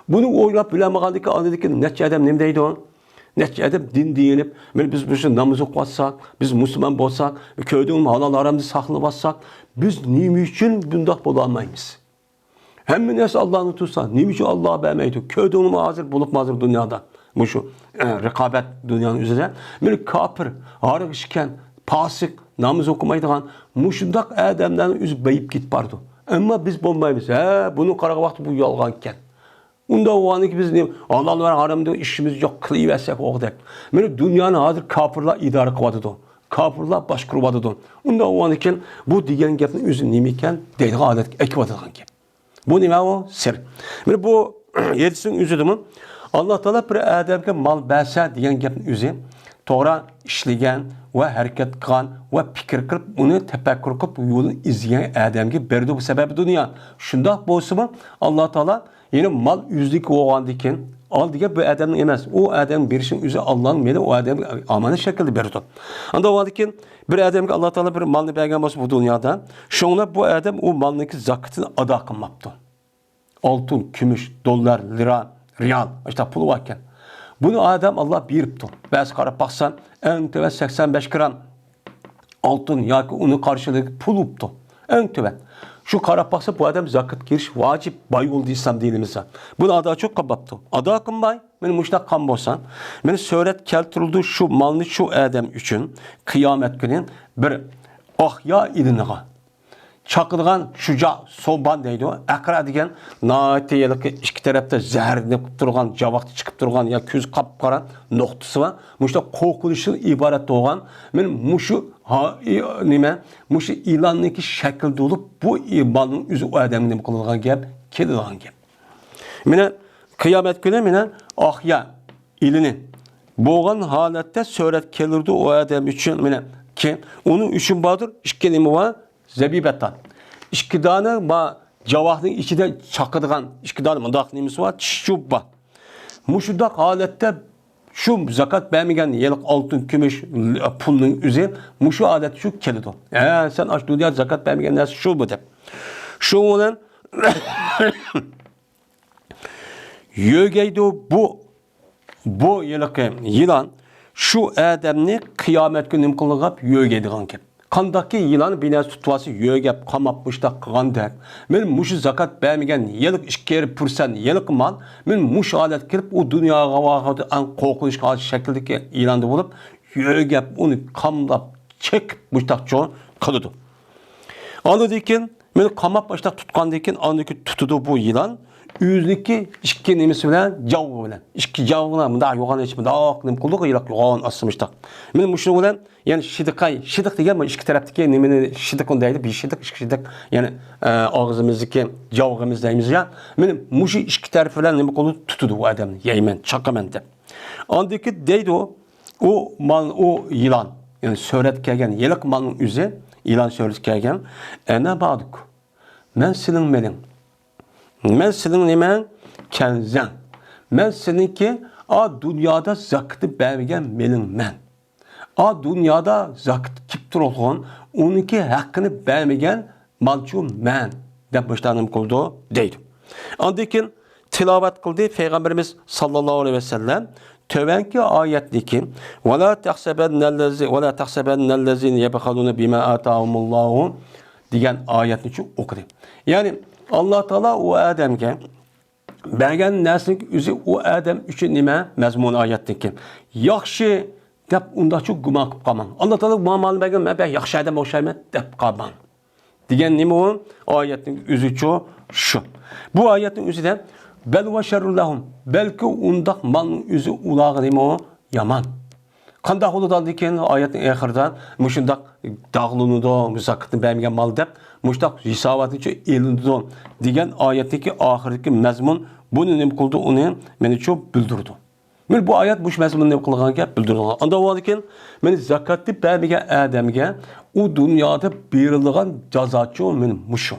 Speaker 1: Bunu oylap bilemegandaki anladaki neçe adam nime deydi o? Neçe adam din diyelip, biz namazı kılsak, biz Müslüman bolsak, köyden halal aramızı saklı bassak, biz nime için bundak bulamayız. Hem nesi Allah'ını tutsa, nime için Allah'a vermeydi. Köyden hazır bulup mazır dünyada. Bu şu rekabet dünyanın üzerinde. Böyle kapır, arık işken, pasık, namaz okumaydıgan, muşundak adamların üzü bayıp git bardı. Ama biz bombayız. Bunu kara vakti bu yalgan iken. Unda o anı ki biz ne? Allah var haramda işimiz yok kılıversek oğdak. Böyle dünyanın hazır kapırlar idare kıvadıdı. Kapırlar baş kurvadıdı. Unda o anı iken bu diyen gapın üzü nemiken deydi adet ekvadıgan gap. Bu nima o? Sir. Böyle bu yetişsin üzüdümün Allah Teala bir adamga mal bersa degan gapni o'zi to'g'ri ishlagan va harakat qilgan va fikr qilib uni tafakkur qilib yo'lini izlagan odamga berdi bu sababi dunyo. Shundoq bo'lsa-mu Alloh taolo yine mal yüzlük bo'lgandan keyin oldiga bu odamning emas, u odam berishning o'zi Allohning meni u odamga amonat shaklida berdi. Unda o'g'andan keyin bir odamga Alloh taolo bir malni bergan bo'lsa bu dunyoda, shunga bu odam u malniki zakatini ado qilmabdi. Altın, gümüş, dolar, lira, riyal, işte pulu varken. Bunu adam Allah biripti. Bazı karab baksan en tövet 85 gram altın ya ki onun karşılığı pul uptu. En tövet. Şu karab baksa bu adam zakat giriş vacip bay oldu İslam dinimizde. Bunu ada çok kabattı. Ada akın bay, benim muştak kan bolsan, beni söylet keltirildi şu malını şu adam için kıyamet günün bir ahya iline çakılgan şuca soban deydi o. Akra degen naite yelik iki tarafta zehirlenip durgan, cavakta çıkıp durgan ya köz kapkara noktası var. Muşta korkuluşun ibaret olgan. Men muşu muşu ilanlıki şekilde olup bu imanın üzü o adamın kılıngan gap, kedilan gap. Mene kıyamet günü mene ahya ilini boğan halette söylet kelirdi o adam için mene ki onun üçün badır işkelimi var. Zebibetan. İşkidanı ma cavahın içinde çakıdığan işkidanı mındak nemisi var. Çişubba. Muşudak halette şu zakat vermegen yelik altın, gümüş, pulun üzeri muşu adet şu kelido. Sen aç dünya zakat vermegen nasıl şu bu de. Şu olan yögeydi bu yelik yılan şu adamni kıyamet günü kılgap yögeydiğen kep. Kandaki yılan binası tutvası yögep kamapmışta kıgandak. Men muşu zakat vermegen yelik işkeri pürsen yelik mal. Men muş alet kirip o dünyaya vaqadı an korkunç karşı şekildeki yılandı bulup yögep onu kamlap çekip muştak çoğun kılıdı. Anladıkken men kamap başta tutkandakken andaki tutudu bu yılan. Yüzdeki işki nemesi bilen javı bilen. İşki javına mında yoğan içi mında aklim kıldığı yılak yoğan asılmıştı. Men muşu bilen yani şidik degen mi işki taraftaki nemeni şidik ondaydı bir şidik işki şidik yani ağzımızdaki javığımız deyimiz ya. Men muşu işki tarafı bilen nemi kıldı tutudu bu adamı yeymen çakamen de. Andaki deydi o mal o yılan yani söylet kelgen yelik malın üzü yılan söylet kelgen ene badık. Men senin menin. Men senin nemen kenzen. Men seninki a dünyada zakıtı bergen melin men. A dünyada zakıt kiptir olgan, onunki hakkını bermegen malçu men. Dep başlanım kıldı deydi. Andikin tilavet kıldı Peygamberimiz sallallahu aleyhi ve sellem tövenki ayetdeki وَلَا تَحْسَبَنَّ الَّذِينَ يَبْخَلُونَ بِمَا آتَاهُمُ اللّٰهُ diyen ayetini çok okudu. Yani Allah Teala o Adem'e bergen neslik üzü o Adem üçün nime mezmun ayetdeki. Yaxşı dep unda çok guman kıp kalman. Allah Teala bu malını bergen ben yaxşı adam olşayım dep kalman. Diyen nime o ayetin üzü çok şu. Bu ayetin üzü de bel ve şerrullahum. Belki undak malın üzü ulağı nime o yaman. Qandaq oludan diken ayetin ahirda muşundak dağlını da müzakatını bermegen mal dep muştak hisabatınca elinde de diyen ayetteki ahirdeki mezmun bunu ne kıldı onu beni çok bildirdi. Men bu ayet bu mezmun ne kılgan ki bildirdi. Anda o diken men zakatı bermegen adamga o dünyada berilgan cazatçı men muşum.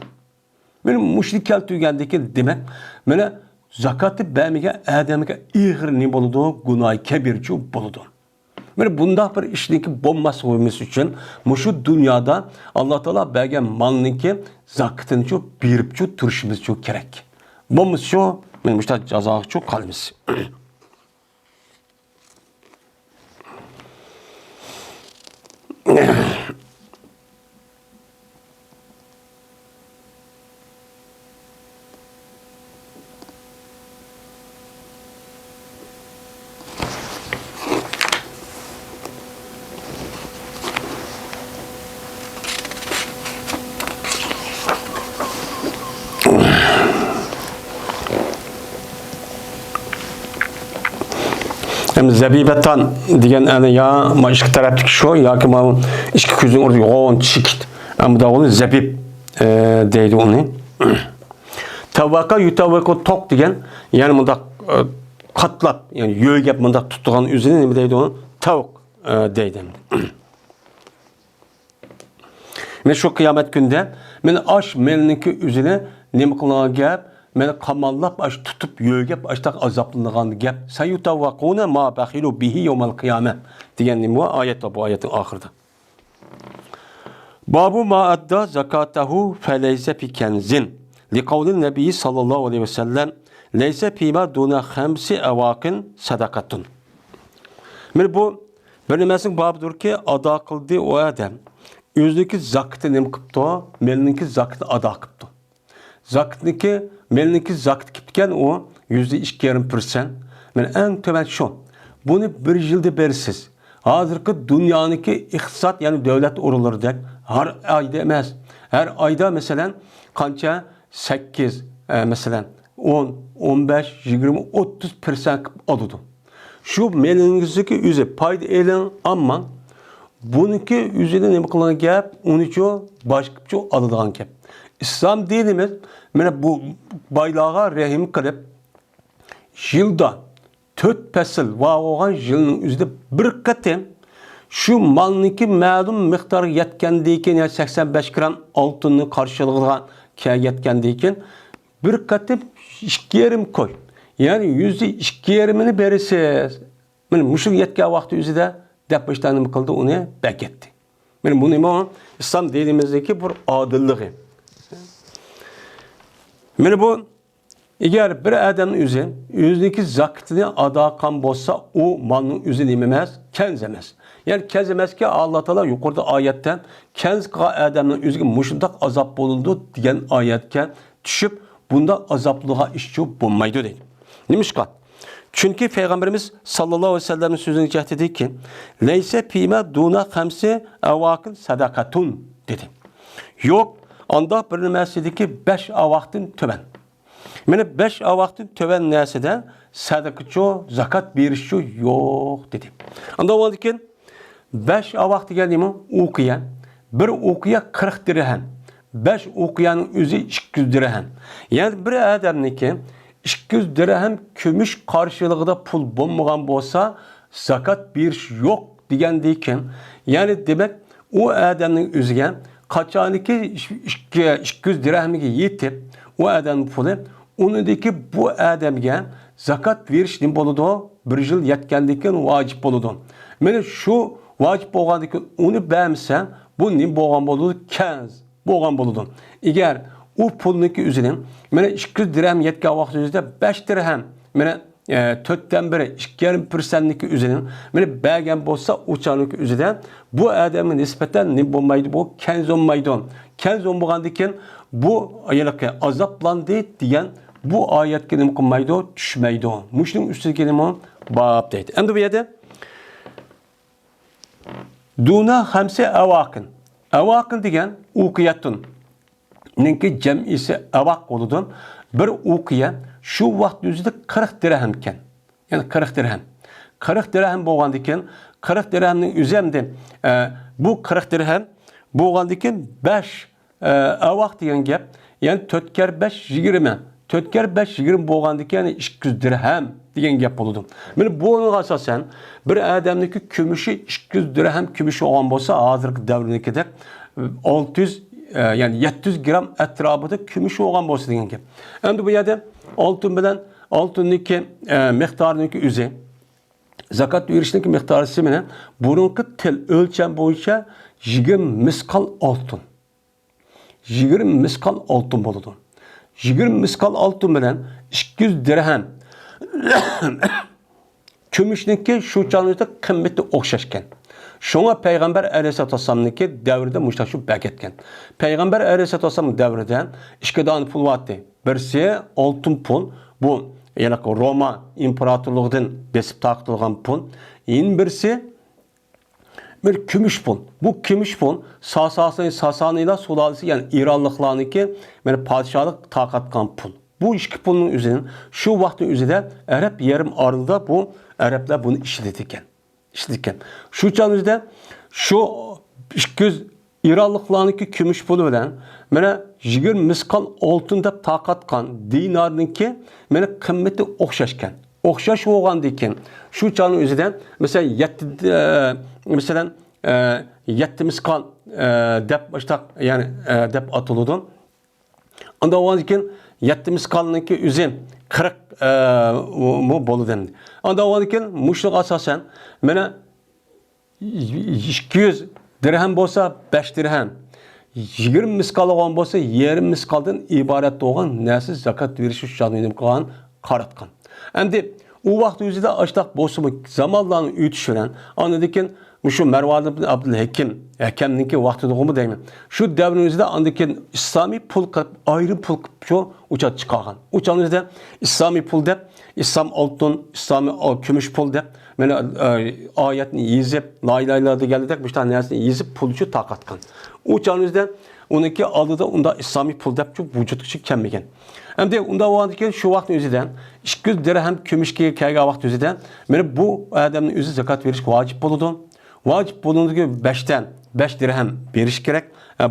Speaker 1: Men muşlik keltügendeki demek mene zakatı bermegen adamga ihir ne boludu günah kebirçi boludu. Yani bunda bir işinki bombası olması için muşu dünyada Allah Teala bergen malınki zakatını çok birip çok turşumuz çok gerek. Bombası şu, benim işte cazası çok kalmış. Hem zebibetan diyen yani ya başka taraftaki şu ya ki ma iki gözün orada yoğun çikit. Ama da onu zebib deydi onu. Tavaka yutavaka tok diyen yani bunda katlap yani yögep bunda tuttuğun üzerine ne deydi onu? Tavuk deydi. Men şu kıyamet günde men aş melniki üzerine nima qilgan gap meni qamallab aş tutup yögep aştaq azaplangan gap sayutavaquna ma bahilu bihi yawmal qiyamah degan bu ayet bu ayetin ahirida. Babu ma adda zakatahu feleyse fi kenzin liqavlin nebi sallallahu aleyhi ve sellem leyse fima duna khamsi awaqin sadaqatun. Men bu bilmesin babıdır ki ada kıldı o adam Yüzdeki zakıtı nem kıptı, melninki zakıtı ada kıptı. Zakıtniki, melninki zakıt kiptken o %2,5%. Men en tömen şu, bunu bir yılda bersiz. Hazırki dünyaniki iktisat yani devlet oraları dek, her ayda emez. Her ayda mesela kança 8, mesela 10, 15, 20, 30% alıdı. Şu melninki yüzü payda elin amman, bununki üzerine ne kılan gap, onu çoğu başka alıdan gap. İslam dinimiz, yani bu baylağa rehim kılıp, yılda 4 pesil var olan yılın üzerinde bir katım, şu malınki məlum miktarı yetkendiyken, yani 85 gram altını karşılığına yetkendiyken, bir katım 2,5 koy. Yani %2,5'ini berisiz. Yani müşrik yetken vakti üzerinde, Depiştanım kıldı onu beketti. Yani bunu imam İslam dinimizdeki bir adilliği. Yani bu eğer bir adamın yüzdeki zakatını ada kan bozsa o malın üzerine imemez, kenzemez. Yani kenzemez ki Allah Teala yukarıda ayetten kenz adamın üzerine muşundak azap bulundu diyen ayetken düşüp bunda azaplığa işçi bulmaydı değil. Neymiş kat? Çünkü Peygamberimiz sallallahu aleyhi ve sellem'in sözünü cehd dedi ki leyse pime duna hamsi avakın sadakatun dedi. Yok, anda bir mesele ki 5 avaktin töven. Yani 5 avaktin töven neseden sadakatçı, zakat berişçi yok dedi. Anda o ki 5 avak degenimi okuyan, bir okuya 40 dirhem, 5 okuyanın özü 200 dirhem. Yani bir adamniki 200 dirhem kömüş karşılığında pul bulmagan bolsa zakat bir yok degendeyken yani demek o adamın özüge kaçaniki 200 dirhemge yetip o adamın pulu onundaki bu adamga zakat veriş ne boludu bir yıl yetkendeyken vacip boludu. Yani şu vacip bolgandaki onu beğensen bu ne bolgan boludu kenz bolgan boludu. Eğer o pulunki üzerine, mene 200 dirhem yetken vakti üzerinde 5 dirhem, mene 4'ten biri 2,5%'lik üzerine, mene belgen bolsa uçanlık üzerine, bu adamın nispeten ne bulmaydı bu? Kenz olmaydı. Kenz olmagandiken bu ayılıkı azaplandı diyen bu ayet kelime kılmaydı, düşmeydi. Müşrim üstü kelime bab deydi. Hem de bu yerde duna hamse avakın. Avakın diyen ukiyatun. Ninki cem'isi avak oludun. Bir okuya şu vakt yüzde 40 dirhemken. Yani 40 dirhem. 40 dirhem boğandiken 40 dirhemin üzerinde bu 40 dirhem boğandiken 5 avak diyen gap. Yani 4 kere 5 20. 4 kere 5 20 boğandiken yani 200 dirhem diyen gap oludun. Yani bu asasen bir adamdaki kümüşü 200 dirhem kümüşü olan olsa hazırki devrindeki de 600 yani 700 gram etrafında kümüş olan bolsa degan gap. Endi bu yerda oltin bilan oltinniki miqdoriniki o'zi zakat berishniki miqdori bilan burunqi til o'lcham bo'yicha 20 misqal oltin. 20 misqal oltin bo'ladi. 20 misqal oltin bilan 200 dirhem kümüşniki şu canlıda kımmeti o'xshashgan. Şuna Peygamber Aleyhisselatü Vesselam'nınki devrinde müştaşıp beketken. Peygamber Aleyhisselatü Vesselam devrinde iki tane pul vardı. Birisi altın pul. Bu yani Roma İmparatorluğundan besip takılgan pul. Yine birisi bir gümüş pul. Bu gümüş pul Sasanıyla sulalisi yani İranlıklarınki yani padişahlık takatkan pul. bu iki pulun üzerine şu vaktin üzerinde Arap yarım arıda bu Araplar bunu işletirken. Şu çağımızda şu 200 İranlıklarınki kümüş pulu bilen mana 20 miskal oltin deb taqatqan dinarniki mana qimmati o'xshashgan. O'xshash bo'lgandan shu chaqning o'zida masalan 7 miskal deb boshqa ya'ni deb atiladi. Unda o'zdan keyin 7 miskalniki o'zi 40 mu bo'ladi. Unda o'zdan keyin mushliq asosan mana 200 dirhem bo'lsa 5 dirhem. 20 miskal olgan bo'lsa, yarım miskaldan iborat bo'lgan narsa zakat berish uchun qilgan qaratgan. Endi u vaqt o'zida ashtaq bo'lsa zamonlarni o'tishidan, andan shu Marvan ibn Abdul Hakamniki vaqtida deyman. Shu davrning o'zida andan islomiy pul qilib, ayrim pul qilib shu uchat chiqargan. Uchanizda islomiy pul deb, islom oltin, islomiy kumush pul deb mana oyatni yezib, la ilaha illalloh deganidek bu narsani yezib pulchi taqatgan. U çağınızda onunki alıda onda İslami pul dep çok vücut için kelmegen. Hem de onda o andaki şu vaktin özüden 200 dirhem kümüşkiye kelgen vakti özüden beni bu adamın özü zakat veriş vacip buludu. Vacip bulunduğu gibi 5'ten 5 dirhem veriş gerek.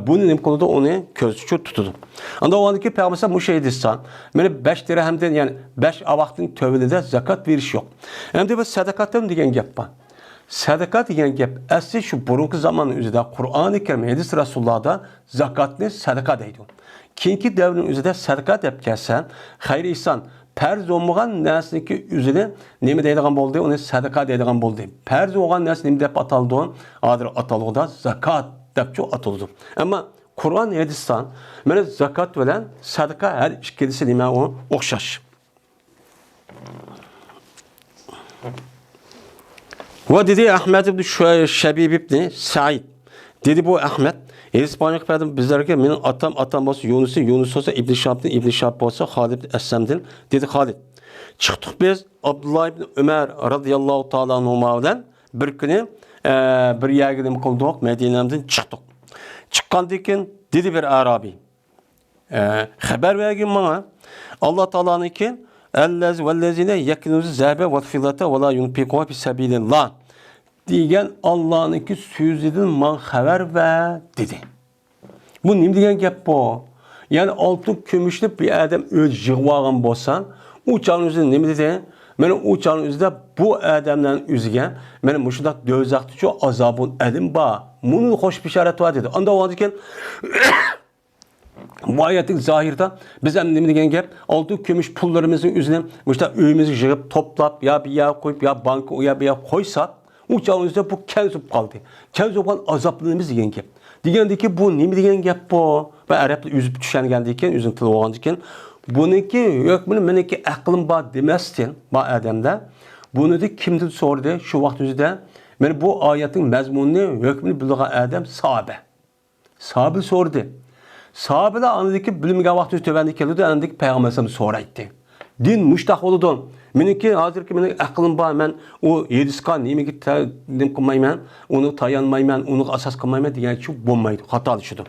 Speaker 1: Bunun imkanı da onu közçü tutudu. Onda o andaki peygamber bu şey dissan. Beni 5 dirhemden yani 5 vaktin tövbede zakat veriş yok. Hem de bu sadakatım diyen gap var. Sadaka degan gap asli shu burungi zamonning o'zida Qur'oni Karim hadis Rasulullahda zakatni sadaka deydi. Keyingi davrning o'zida sadaka deb kelsa, xayr ihson farz bo'lmagan narsaniki o'zida nima deydigan bo'ldi? Uni sadaka deydigan bo'ldi. Farz bo'lgan narsa nima deb ataldi? Hozir atalg'ida zakat deb ataldi. Ammo Qur'on hadisdan mana zakat bilan sadaka har ikkisi nima o'xshash. Ve dedi Ahmet ibn Şebib ibn Said. Dedi bu Ahmet. İspanyol peygamber bizlerge benim atam olsa Yunus olsa İbn Şahab olsa Halid Essem'den. Dedi Halid. Çıktık biz Abdullah ibn Ömer radıyallahu ta'ala anhuma'dan bir günü bir yergilim kıldık Medine'den çıktık. Çıkkandıkken dedi bir Arabi. Haber vergin bana Allah Teala'nın ki vellezine yekinuzu zehbe ve fillete ve la yunfikuha fi sabilillah diyen Allah'ınki sözüdün man haber ver dedi. Bu neyim diyen gap bu? Yani altın kömüşlü bir adam öz yığvağın bolsan, uçağın üzerinde neyim dedi? Benim uçağın üzerinde bu adamdan üzüge, benim muşundak dövzaklı çok azabın elim ba. Bunun hoş bir işaret var dedi. Anda o andıkken bu ayetin zahirde biz hem ne degen gap altın kömüş pullarımızın üzerine işte öyümüzü yığıp toplap ya bir yer koyup ya banka ya bir yer koysak uçağımızda bu kenzup kaldı. Kenzup kalan azaplığımız degen gap. Degendeki bu ne degen gap bu? Ve Arap'la üzüp düşen geldiyken üzüntülü olandıkken bununki yok meneki aklım ba demezsin ba adamda. Bunu da kimden sordu şu vakit üzerinde ben bu ayetin mezmununu hükmünü bildiği adam sahabe. Sahabe sordu. Sahabeler anladı ki bilimge vakti tövbendi keldi anladı ki Peygamberimiz soraydı. Din müştaq oldu. Meniki hazır ki benim aklım var men o yediskan nime gitti dim kılmayman onu tayanmayman onu asas kılmayman diye çok bulmaydı. Hatalı şudur.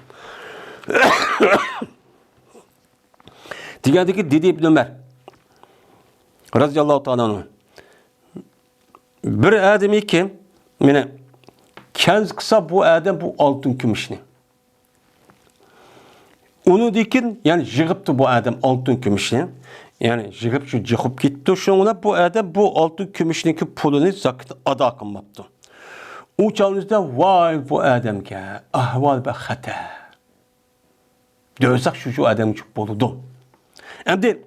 Speaker 1: Diyendeki dedi İbn Ömer radıyallahu ta'ala anh. Bir ademi ki mene kenz kısa bu adam bu altın kümüşni. Onu dikin yani jığıptı bu adam altın kümüşni. Yani jığıp şu jığıp gitti şuna bu adam bu altın kümüşniki pulunu zakat ada kılmaptı. O çağınızda vay bu adam ki ahval ve hata. Dövsak şu adam çok boludu. Endi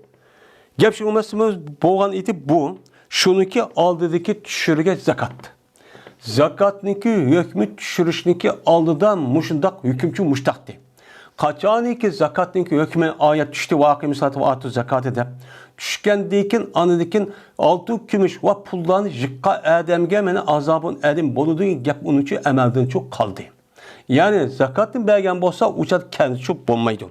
Speaker 1: gap şu mesimiz boğan iti bu. Şununki aldıdaki düşürüge zakat. Zakatniki hükmü düşürüşniki aldıdan muşundak hükümçü muştaktı. Kaçaniki zakatniki hükmü ayet düştü vakı misatı ve atı zakat edip düşkendikin anıdikin altı kümüş ve pullarını jikka ademge meni azabın edim boludu gap onun için emelden çok kaldı. Yani zakatın belgen bolsa uçat kendi çok bulmaydı.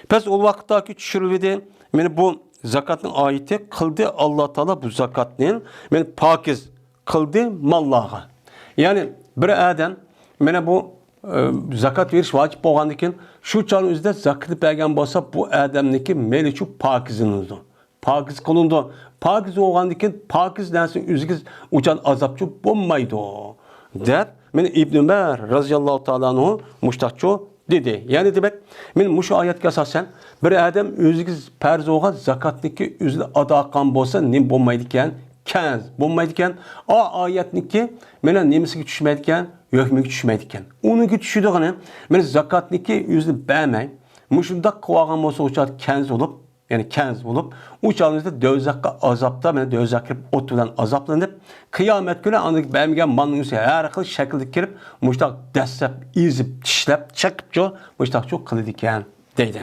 Speaker 1: Pes o vakittaki düşürülüydü. Yani bu zakatın ayeti kıldı Allah Teala bu zakatın yani pakiz kıldı mallaha. Yani bir adam yani bu zakat veriş vacip bo'lgandan keyin shu chog'ning o'zida zakatni bergan bo'lsa bu odamniki meni uchun pokizlanadi. Pokiz qilindi. Pokiz bo'lgandan keyin pokiz narsa o'ziga uchan azobchi bo'lmaydi deb men Ibn Umar roziyallohu taolo anhu mushtaqcho dedi. Ya'ni demak men mushu oyatga asosan bir odam o'ziga farz bo'lgan zakatniki o'zini ado qilgan bo'lsa nima bo'lmaydi ekan? Kanz bo'lmaydi ekan. O oyatniki meni nimasiga tushmaydi ekan? Hukmiga tushmaydi ekan. Uniga tushadigan men zakatniki o'zini bermay, mushunda qilgan bo'lsa o'sha kanz bo'lib, ya'ni kanz bo'lib, u chog'ingizda do'zaxga azobda, mana do'zaxga kirib o't bilan azoblanib, qiyomat kuni uni bermagan molning har xil shaklda kirib, mushtaq dastlab ezib, tishlab, chaqibcho, mushtaqcho qiladi ekan deydi.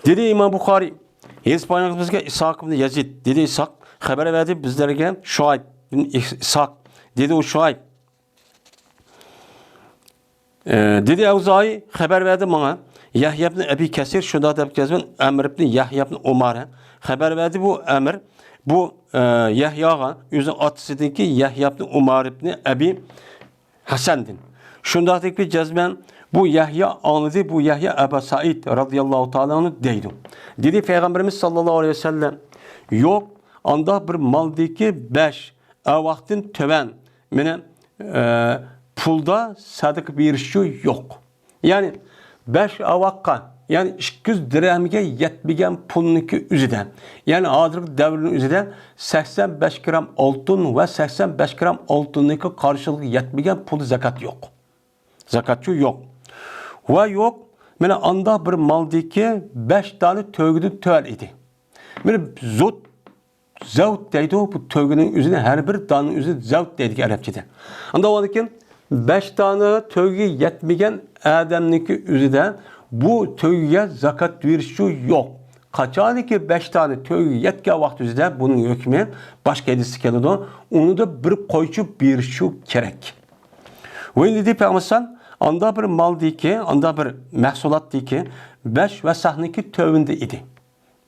Speaker 1: Dedi İmam Buxoriy, bizga Isoq ibn Yazid, dedi Isoq xabar berdi bizlarga Shuayb ibn Isoq, dedi u Shuayb. Dedi Avzai xabar berdi menga Yahya ibn Abi Kasir shunda deb yazgan Amr ibn Yahya ibn Umar xabar berdi bu Amr bu Yahyaga o'zi otasidagi Yahya ibn Umar ibn Abi Hasandin. Shunda deb jazman bu Yahya anladı bu Yahya Ebu Said radıyallahu ta'ala onu deydi. Dedi Peygamberimiz sallallahu aleyhi ve sellem yok anda bir maldaki 5 vaktin töven mene pulda sadık bir şey yok. Yani 5 avakka yani 200 dirhemge yetmegen pulunki üzüden yani hazırlık devrinin üzüden 85 gram altın ve 85 gram altınlık karşılığı yetmegen pulu zekat yok. Zakatçı yok. Ve yok mene anda bir maldaki 5 tane tövgünün töl idi. Mene zavut deydi o bu tövgünün üzerine her bir tane üzerine zavut deydik Arapçada. Anda o adaki 5 tane tövgü yetmegen adamniki üzerine bu tövgüye zakat verişi yok. Kaçanı ki 5 tane tövgü yetken vakti üzerine bunun hükmü başka edisi geldi. Onu da bir koyucu verişi gerek. Ve dedi Peygamber anda bir mal deyki, anda bir məhsulat deyki 5 vəsahniki tövündə idi.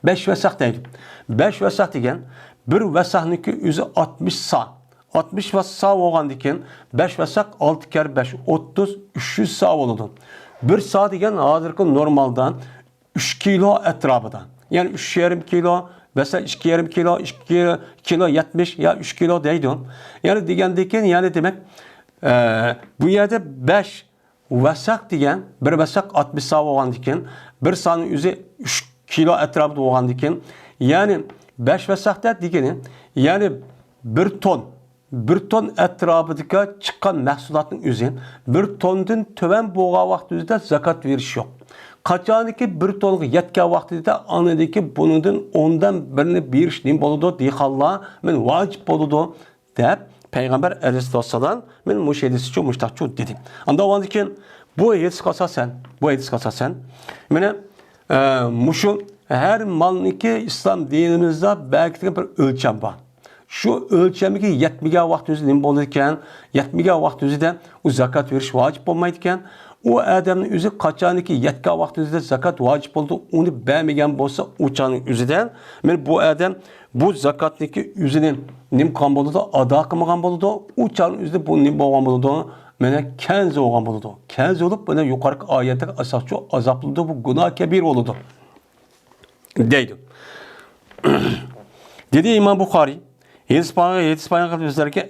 Speaker 1: 5 vəsah deyil. 5 vəsah degen bir vəsahniki üzü 60 sa. 60 vəsah olğan deken 5 vəsah 6 kere 5 30 300 sa oldu. Bir sa degen hazırki normaldan 3 kilo etrafıdan. Yani 3,5 kilo mesela 2,5 kilo 2 kilo 70 ya 3 kilo deydi. Yani degendeken yani demek bu yerde 5 vasak degen bir vasak 60 sa olgan deken bir sanın üzü 3 kilo etrafında olgan deken yani 5 vasak da degeni yani 1 ton etrafıdaki çıkan mahsulatın üzü 1 tondan töven boğa vakti üzerinde zakat veriş yok. Kaçaniki 1 tonga yetken vakti de anadaki bunun ondan birini veriş neyim boludu deyxallah men vacip boludu deyip Peygamber Aleyhisselam men muş edisi çok muştakçı dedim. Anda o andiken bu edis kasasen mene muşu her malniki İslam dinimizde belki bir ölçem var. Şu ölçemiki yetmegen vakti üzerinde neyim bolurken yetmegen vakti üzerinde o zakat veriş vacip olmaydıken o adamın üzü kaçaniki yetken vakti üzerinde zakat vacip oldu onu beğenmegen bolsa uçanın üzerinden men bu adam bu zakatniki üzerinin nim kan boludu, ada kılmagan boludu, uçanın üzerinde bu nim bolgan boludu, mene kenz olgan boludu. Kenz olup mene yukarıki ayette asasçı azaplıdı bu günah kebir oludu. Deydi. Dedi İmam Buxoriy, Yedispayan kadar üzerinde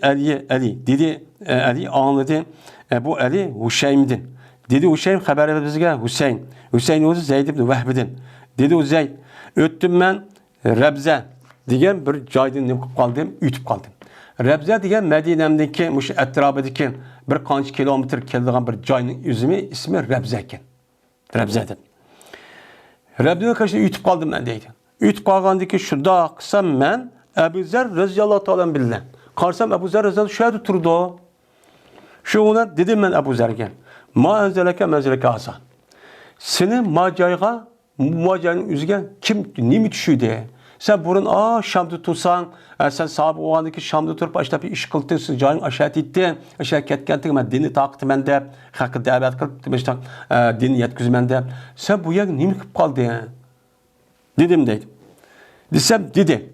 Speaker 1: Ali. Dedi Ali anladı. Bu Ali Hüseyin'din. Dedi Hüseyin haber verdi bizge Hüseyin. Hüseyin o'zi Zeyd ibn Vahb'din. Dedi o Zeyd. Öttüm ben Rebze degan bir joydan nima qilib qoldim, yutib qoldim. Rebze degan Madinemdagi mush atrofidagi bir qancha kilometr keladigan bir joyning o'zimi ismi Rebze ekan. Rebze deb. Rebzening qarshi yutib qoldim men deydi. Yutib qolgandan keyin shunda qilsam men Abu Zar roziyallohu taolo bilan qarsam Abu Zar roziyallohu shu yerda turdi. Shuni dedim men Abu Zarga. Ma anzalaka manzalaka asa. Seni majoyga mujoyning o'ziga kim nima tushidi? Sen burun Şam'da tursan, sen sahibi oğandaki Şam'da turup işte bir iş kıltırsın, canın aşağı ettin, aşağı ketkentin, ben dini takıtım ben de, hakkı davet kılıp, işte dini yetkizim ben de. Sen bu yer neyim kıp kaldı ya? Dedim deydim. Desem dedi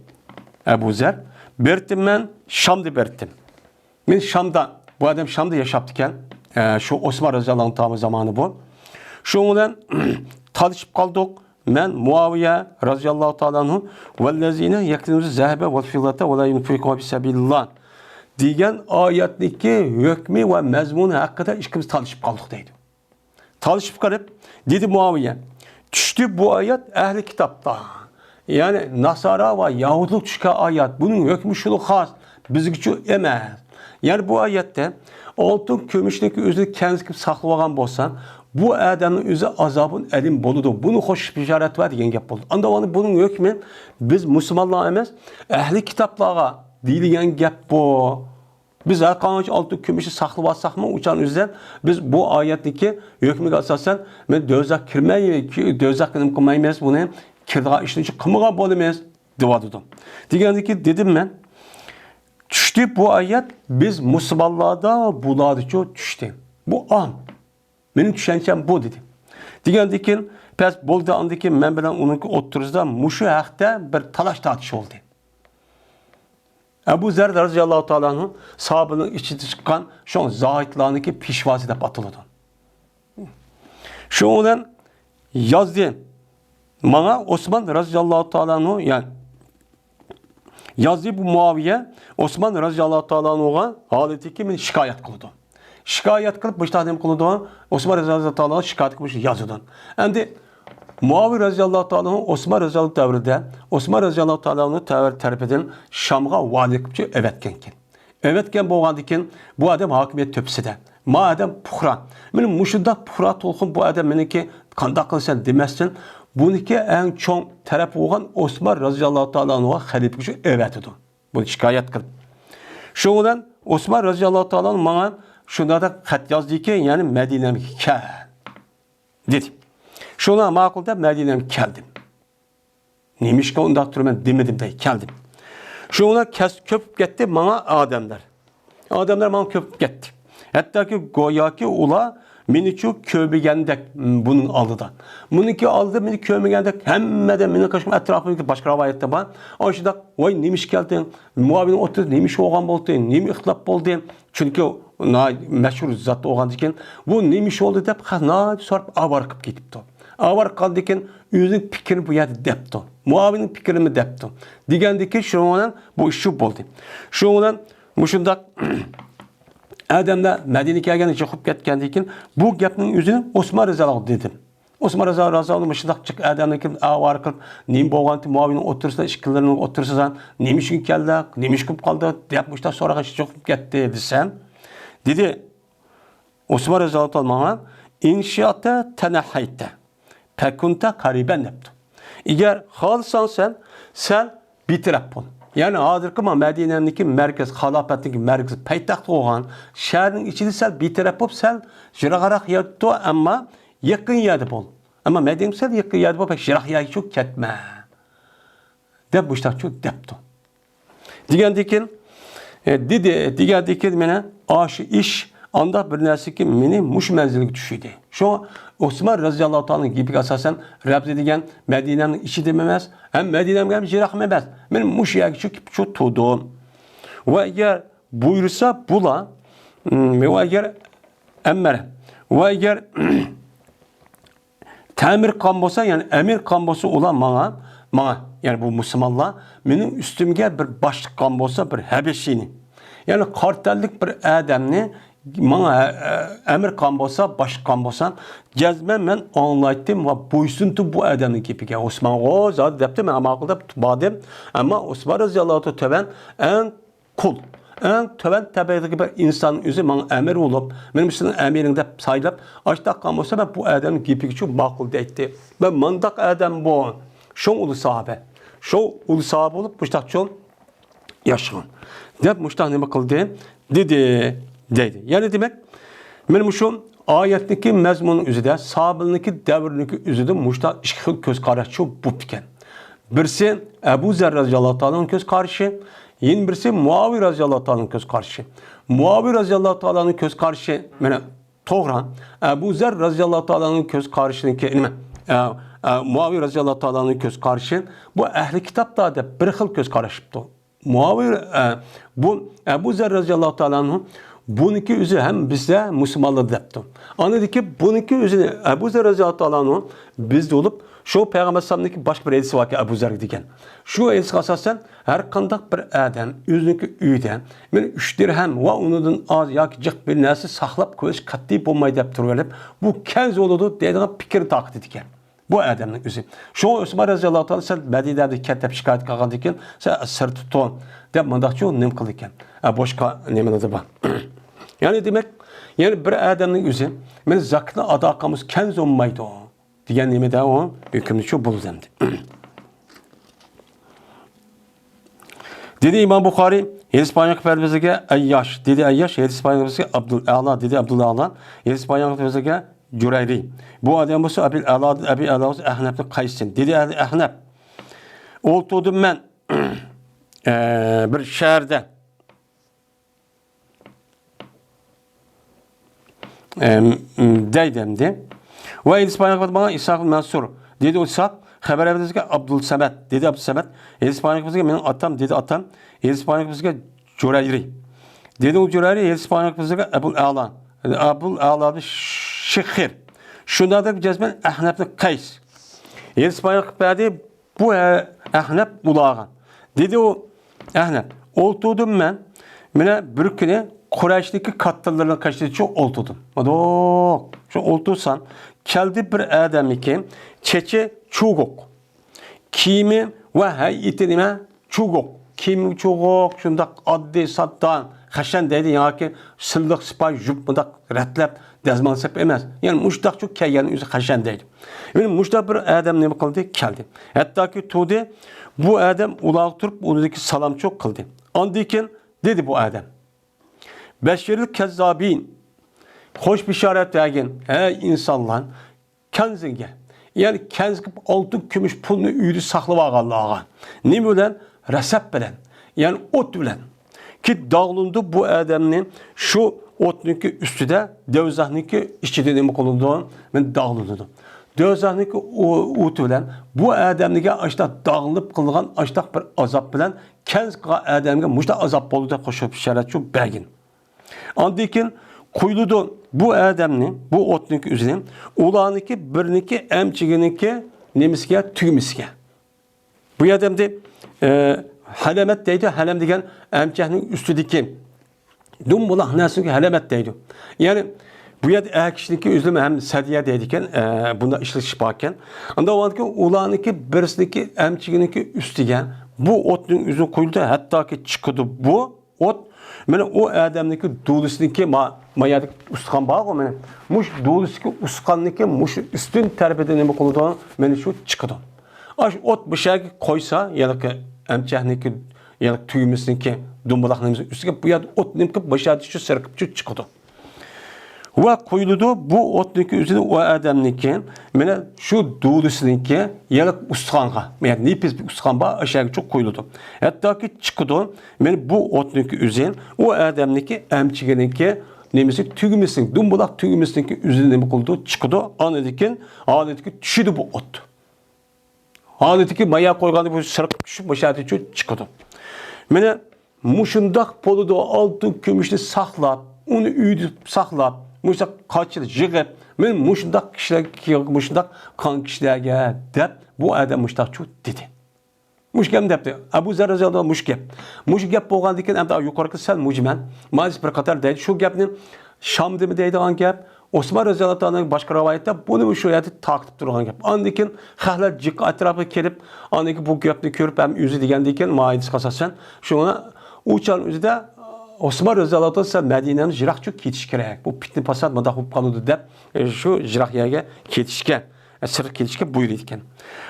Speaker 1: Ebu Zer, bertim ben Şam'da bertim. Ben Şam'da, bu adam Şam'da yaşaptıken, Şu Osman radıyallahu ta'ala zamanı bu. Şundan tanışıp kaldık. Men Muaviye radıyallahu ta'ala anhu vellezine yakınımızı zehebe ve fillata ve la yunfiku fi sabilillah degan oyatdagi hukmi ve mezmuni hakkında ikimiz tanışıp kaldık deydi. Tanışıp kalıp dedi Muaviye. Düştü bu ayet ehli kitapta. Yani Nasara ve Yahudluk çıkan ayet. Bunun hükmü şunu has. Bizgiçi emez. Yani bu ayette altın kömüşteki özü kendisi saklayan bolsa bu adamın özü azabın elim boludu. Bunu hoş işaret var diyen gap oldu. Anda onu bunun hükmü biz Müslümanlar emez. Ehli kitaplara deyilgen gap bu. Biz kanıcı altın kömüşü saklayatsak mı uçan üzerinde biz bu ayetteki hükmü asasen men dözak kirmeyi ki dözak kılmayız bunu kirda işinci kımığa bolamayız diyordu. Degendeki dedim ben düştü bu ayet biz Müslümanlarda buladı çok düştü. Bu an. Benim düşüncem bu dedi. Degendeki pes bolda andaki men bilen onun oturuzda muşu haqda bir talaş tartış oldu. Ebu Zer radıyallahu ta'ala anhu sahabenin içinde çıkan şu zahitlarındaki pişvası da batılıdı. Şundan yazdı. Bana Osman radıyallahu ta'ala anhu yani yazdı bu Muaviye Osman radıyallahu ta'ala anhu'a haleti kimin şikayet kıldı. Şikayet kılıp başta ne kıldı? Osman radıyallahu ta'ala anhu şikayet kılmış yazıdan. Endi Muaviye radıyallahu ta'ala anhu Osman radıyallahu devrinde Osman radıyallahu ta'ala anhu tarafından Şam'a valilikçi evetkenken. Evetken boğandiken bu adam hakimiyet töpside. Ma adam puhra. Benim muşunda puhra tolkun bu adam meniki kandak kılsan demezsin. Bununki en çok taraf olan Osman radıyallahu ta'ala anhu'a halifçi evetidir. Bunu şikayet kılıp. Şundan Osman radıyallahu ta'ala anhu bana şunda da kat yazdı ki yani Medine'ye gel dedi. Şuna makulda Medine'ye geldim. Neymiş ki onda durmam demedim de geldim. Şuna köp gitti bana adamlar. Adamlar bana köp gitti. Hatta ki goya ki ula meni çok köbegendek bunun aldıdan. Bununki aldı meni köbegendek hem de meni kaşım etrafındaki başka rivayette var. O yüzden vay neymiş geldin. Muavinin otur neymiş oğan oldu. Neymiş ihtilaf oldu. Çünkü meşhur zat oğan diken bu neymiş oldu deyip sorup avarkıp gidipti. Avar kaldıkken özünün fikrini bu yerde depti. Muavinin fikrini depti. Digendeki şundan bu iş şu oldu. Şundan muşundak adamda Medine'ye gelgen çıkıp ketkendikken bu gapning özünü Osman Rıza'la dedim. Osman Rıza'la muşundak çık adamdaki avar kılıp neyim boğantı muavinin otursa işkillerinin otursa neymiş gün geldi, neymiş gün kaldı yapmışlar sonra çıkıp gitti desem. Dedi Osman Rıza'la bana inşaatta tenahayte. Pekunta kariben yaptı. Eğer halsan sen bitirip bul. Yani hazırki Medine'deki merkez, halafetteki merkez, paytaxt olan şehrin içinde sen bitirip bul, sen jırağarak yattı ama yakın yerde bul. Ama Medine'de sen yakın yerde bul, pek jırağ yerde çok ketme. De bu işler çok depti. Digendikin, digendikin mene aşı iş, anda bir nersi ki meni muş menzilik düşüydü. Şu Osman radıyallahu ta'ala gibi asasen Rabbi degen Medine'nin içi dememez. Hem Medine'nin hem jirah memez. Benim muş yaki çok tuğduğum. Ve eğer buyursa bula ve eğer emmere ve eğer temir kambosa yani emir kambosu olan bana yani bu Müslümanlar benim üstümge bir başlık kambosa bir hebeşini. Yani kartellik bir adamni bana emir kambosa, baş kambosa cezmen men anlayttım ve buysuntu bu adamın gibi. Osman o zat depti men ama akılda badım ama Osman radıyallahu teven en kul. En töven tabiyadaki bir insanın üzü bana emir olup, benim üstünün emirinde sayılıp, açtak kambosa ben bu adamın gibi çok makul deytti. Ben mandak adam bu. Şun ulu sahabe. Şun ulu sahabe olup, müştak çok yaşın. Dep müştak ne bakıldı? Dedi. Yani demek benim şu ayetteki mezmunun üzerinde sahabe'ninki devrindeki üzerinde muşta iki göz karşı bu piken. Birisi Ebu Zer radıyallahu ta'ala'nın göz karşı, yeni birisi Muaviye radıyallahu ta'ala'nın göz karşı. Muaviye radıyallahu ta'ala'nın göz karşı, yani Toğran, Ebu Zer radıyallahu ta'ala'nın göz karşındaki, Muaviye radıyallahu ta'ala'nın göz karşı, bu ehli kitapta da bir xil göz karışıptı. Muaviye, bu Ebu Zer radıyallahu ta'ala'nın buniki özü hem bizde Müslümanlar depti. Anladaki buniki özünü Ebu Zer radıyallahu anhu bizde olup şu Peygamber sallallahu başka bir hadisi var ki Ebu Zer degen. Şu hadisi asasen her kandak bir adam özünki uyda men 3 dirhem ve onundan az yoki jiq bir narsa saqlab qo'yish qat'iy bo'lmaydi deb turib, bu kenz bo'ladi deydigan fikr taqid etgan. Bu adamning o'zi. Shu Usmon raziyallohu ta'ala sen Madinada katta shikoyat qilgan ekan, sen sir tutun deb mundaqcha nim qildi ekan. Boshqa nimalar bor. Ya'ni demak, yani bir adamning o'zi men zakotni ado qilamiz kenz bo'lmaydi degan nimada o hukmni shu bo'ldi. Dedi İmam Bukhari, Hadis Peygamber Efendimiz'e Ayyaş, dedi Ayyaş, Hadis Peygamber'e Abdülala, dedi Abdülala, Hadis Peygamber'e Cüreyri. Bu adam bu Abi Ala Ahnaf'ın Kaysin. Dedi Ahnaf. Oltudum ben bir şehirde deydimdi. Ve Hadis Peygamber bana İshak Mansur. Dedi o İshak haber verdiniz Abdülsamet. Dedi Abdülsamet. Hadis Peygamber'e benim atam dedi atam. Hadis Peygamber'e Cüreyri. Dedi o Cüreyri Hadis Peygamber'e Abdülala. Abdülala Şehir. Şunda da cezmen Ahnaf'ın Kays. Hadis Peygamber'e bu Ahnaf bulağan. Dedi o Ahnaf. Oltudum ben. Mine bir günü Kureyş'teki katlarına kaçtığı çok oltudum. Şu oltursan keldi bir adam ki çeçe çuguk. Kimi ve heyetine çuguk. Kimi çuguk şunda addi sattan haşan dedi ya ki sıldık sipay jup bundak ratlap dezman sep emez. Yani muştak çok kayganın yüzü haşan dedi. Yani muştak bir adam ne kıldı? Keldi. Hatta ki tuğdu bu adam ulaq turup onundaki salam çok kıldı. Andikin dedi bu adam. Beşiril kezzabin. Hoş bişaret vergin. Ey insanlar. Kenzinge. Yani kenzgip altın kümüş pulunu üydü saklı Allah'a. Ne bilen? Resep bilen. Yani ot bilen. Ki dağılındı bu adamın şu otnunki üstüde devzahninki içinde ne kolunduğun ben dağılındı. Devzahninki ot bilen bu adamnıga açta dağılıp kılgan açta bir azap bilen kenzga adamga muşta azap bolu da koşup bişaret çok bergin. Andikin kuyludu bu adamni, bu otnunki üzerine, ulaniki, birniki, emçiginiki, nemiske, tügimiske. Bu adam de halamet deydi, halem degen emçehnin üstüdeki dumbulak nesinki halamet deydi. Yani bu yada kişininki üzülme hem sadiye deydiken, bunda işlik şipaken. Anda o anki ulaniki, birisindeki, emçiginiki üstügen, bu otnun üzerine kuyuldu, hatta ki çıkıdı bu ot, mene o adamdaki doğulusundaki mayadık uskan bağı o mene. Muş doğulusundaki uskanlıki muş üstün terbiyede ne bakıldı mene şu çıkıdı. Aş ot bir şey koysa ya da emçehniki ya da tüyümüsündeki dumbalaklarımızın üstüne bu ya ot nemki başa şu serkip şu çıkıdı. Ve koyuldu bu otniki üzerine o adamdaki mene şu doğulusundaki ya da uskanğa yani nefis bir uskan bağı aşağı çok koyuldu. Hatta ki çıkıdı mene bu otniki üzerine o adamdaki emçigeniki nemesi tügümüsün dumbalak tügümüsündeki üzerine mi koyuldu çıkıdı anladıkken düşüdü bu ot. Anladıkken maya koyganı bu serkip şu başa şu çıkıdı. Mene muşundak poluda altın kömüşünü saklap onu üydüp saklap muşdak kaçır, jığıp, men muşdak kişiler, muşdak kan kişilerge dep, bu adam muşdak çok dedi. Muşgem depti. Abu Zer razıyallahu anh muşgep. Muşgep boğan diken hem daha yukarı sel mucimen. Maalesef bir katar değil. Şu gepni Şam'da mı deydi an gep. Osman razıyallahu anh'ın başka rivayette bunu şu yerde takip duran gep. Andikin xahlar cik etrafı kelip, andiki bu gepni körüp hem yüzü digen diken maidis kasasen. Şuna uçan yüzü de Osman razıyallahu anh sen Medine'nin jirak çok ketiş gerek. Bu pitni pasat mada hop kalıdı dep şu jirak yerge ketişken, sırf ketişken buyuruyken.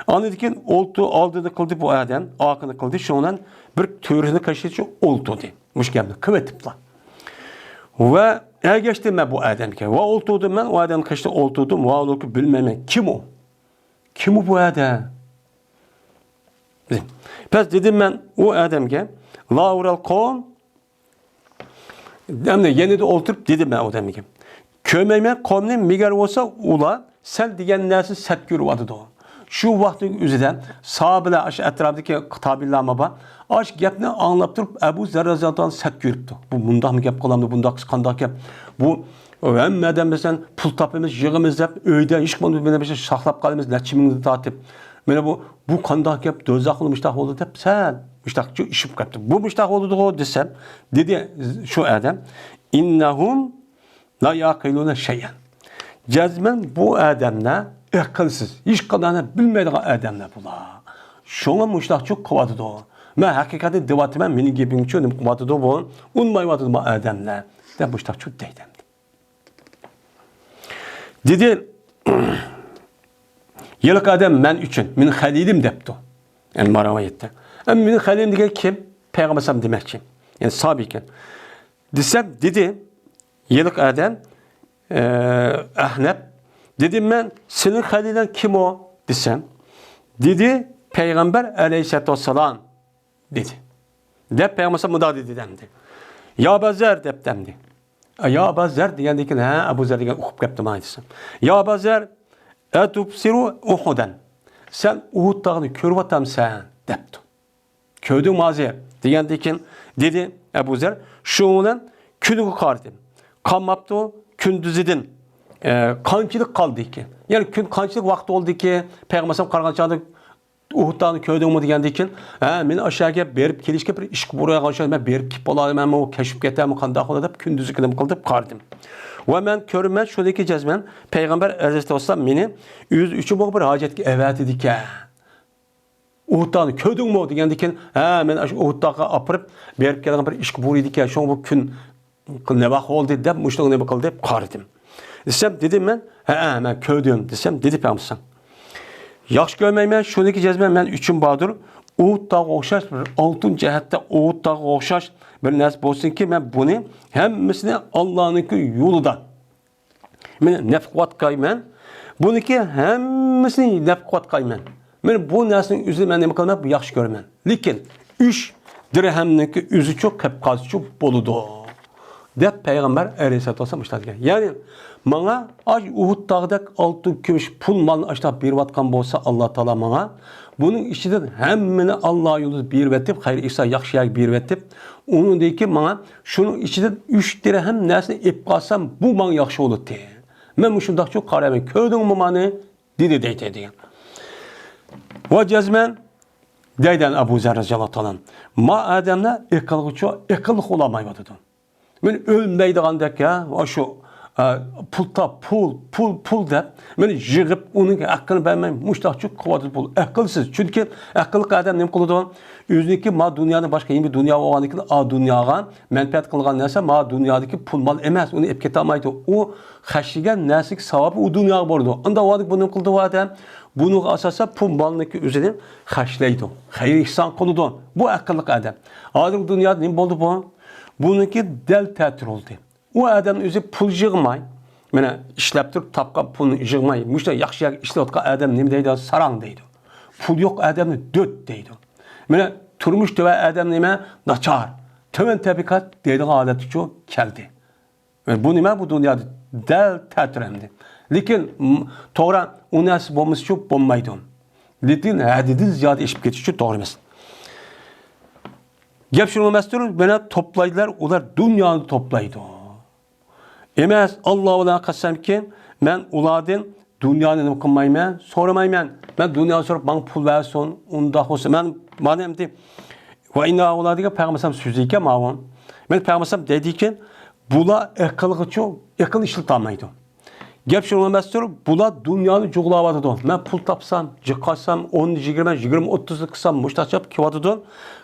Speaker 1: Anladıkken oldu aldığını kıldı bu adam, akını kıldı. Şundan bir törünü kaşıcı oldu di. Müşkemli kıvetipla. Ve geçtim ben bu adam ki. Ve oldu ben o adam kaçtı oldu. Ve oldu bilmem kim o? Kim o bu adam? Pes dedim ben o adam ki la ural kavm Demde yeni de oturup dedim ben o demek ki. Kömeyme kavminin migar olsa ula sel diyen nersi set görüvadı da o. Şu vaqtning o'zida sahobalar aş atrofdagi tabirlarma bor. Aş gapni anglab turib Abu Zar roziyallohu anhu sat ko'ribdi. Bu bundaqmi gap qilamdi, bundaq qanday gap? Bu hammadan bizdan pul topamiz, yig'imiz deb uyda hech qanday bilmay saqlab qolamiz, necha mingni tortib. Mana bu qanday gap? Do'zaxni mushtaq bo'ldi deb sal mushtaqchi ishib qolibdi. Bu mushtaq bo'ldi-ku desam, dedi şu adam, innahum la yaqiluna shay'an. Cazmen bu adamlar akılsız, hiç kadarını bilmediğin adamlar bular. Şuna müştak çok kuvvetli o. Ben hakikaten devatım ben benim gibi çünkü kuvvetli o bu. Unmaymadı bu adamlar. De müştak çok deydim. Dedi, yıllık adam ben için, benim halilim depti. Yani maravayette. Ama benim halilim diye kim? Peygamber sallam demek ki. Yani sabiken. Desem dedi, yıllık adam Ahnep, dedim ben senin halilen kim o desem, dedi Peygamber aleyhissalatü vesselam dedi. De Peygamber sallam dedi demdi. Ya Ebu Zer dep demdi. Ya Ebu Zer diyen dikin ha Ebu Zer diyen okup kaptım aynısın. Ya Ebu Zer etubsiru Uhud'an. Sen Uhud dağını körvatam sen depti. Köydü mazi diyen dikin dedi Ebu Zer şunun külü kardım. Kalmaptı o. Kündüzidin kançılık kaldı ki. Yani kançılık vakti oldu ki Peygamber kargan çağda Uhud'dan köyde umut geldi ki men aşağıya berip kelişke bir iş buraya karşı ben berip kip olayım ben o keşif getem kanda qo'lab kündüzü kıldım qilib qardim. Ve men körmen şuradaki cezmen Peygamber Aleyhisselam meni yüz üçü bir hacetki evet dedi ki Uhud'dan köyde mu degende ki men Uhud'ga apırıp berip kelgan bir iş buraydı ki şu bu gün ne bak oldu deb muştaq ne bakıldı deb qardim. Desem dedim ben ben köydüm desem dedi Peygamber. Yaxşı görmeymen şuniki cezmen ben üçün badır. Uhud dağı oxşaş bir altın cəhətdə Uhud dağı oxşaş bir nəsb olsun ki ben bunu hemmisini Allah'ın yolunda. Men nefqat qayman. Buniki hemmisini nefqat qayman. Men bu nəsin üzü mən nə qılmam yaxşı görmən. Lakin 3 dirhemniki üzü çok qapqaz çok boludu. Dep Peygamber Aleyhisselatü Vesselam işlediler. Yani bana aj Uhud dağıdak altın gümüş pul malını açtap bir vatkan bolsa Allah Teala bana bunun içinden hemmini Allah yolu bir vetip hayır İsa yaxşıya bir vetip onun deyip ki bana şunun içinden 3 dirhem nesini ip kalsam bu bana yaxşı olur diye. Ben bu şundak çok karayım. Köydün mü bana? Dedi deydi. Ve cezmen deyden Ebu Zer radıyallahu anh. Ma adamla ekılık olamaydı. Men ölmeydiğandek ya, şu pul da, men yığıp onun hakkını vermem, muştak çok kuvvetli pul. Akılsız. Çünkü akıllı adam ne kılıdı? Özündeki ma dünyanın başka yeni bir dünya olanı ki, a dünyaga menfaat kılgan neyse ma dünyadaki pul mal emez, onu ep ketamaydı. O haşigen nesik savabı o dünyaya bordu. Anda o adık bunu kıldı o adam. Bunu asasa pul malındaki üzerine haşlaydı. Hayır ihsan kılıdı. Bu akıllı adam. Adık dünyada ne oldu bu? Bununki del tətir oldu. O adam özü pul yığmay, mənə işləb turub tapqa pulunu yığmay, müştə yaxşı işlətqə adam nə deydi? Sarang deydi. Pul yox adamı döt deydi. Mənə turmuş dövə adam nəmə? Naçar. Tövən təbiqat deydi aləti ki, gəldi. Bu nəmə bu dünyada del tətir həmdi. Lakin toğra o nəsi bolmuş ki, bolmaydı. Lakin hədidin ziyadə eşib geçiş ki, doğru emas. Gep şunu mesturur, bana toplaydılar, onlar dünyanı toplaydı. Emez Allah ola kasem ki, ben uladın dünyanı kılmayman, soramayman. Ben dünyanı sorup bana pul versin, onda olsun. Ben madem de, ve inna oladığı Peygamber sözüyken mağun. Ben Peygamber dedi ki, bula ekılığı çok, ekıl işiltamaydı. Gep şunu mesturur, bula dünyanı cuğlavadı. Ben pul tapsam, cıkarsam, 10, 20, 20, 30 kısam, muştaçap kivadı.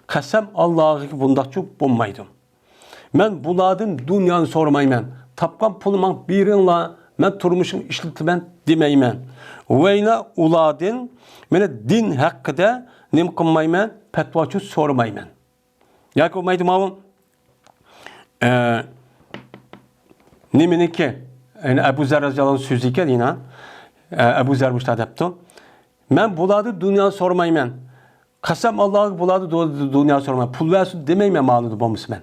Speaker 1: Kasem Allah'a ki bunda çok bulmaydım. Ben buladın dünyanı sormayman. Tapkan puluman birinla men turmuşum işletimen demeymen. Veyna uladın mene din hakkında nem kılmayman, petvaçı sormayman. Yak olmaydım avun. Nemini ki yani Ebu Zer radıyallahu anh sözü ki yine Ebu Zer müştedepti. Men buladı dünyanı sormayman. Kasem Allah'ı buladı dünya sorma. Pul versin demeyme malıdı bombası ben.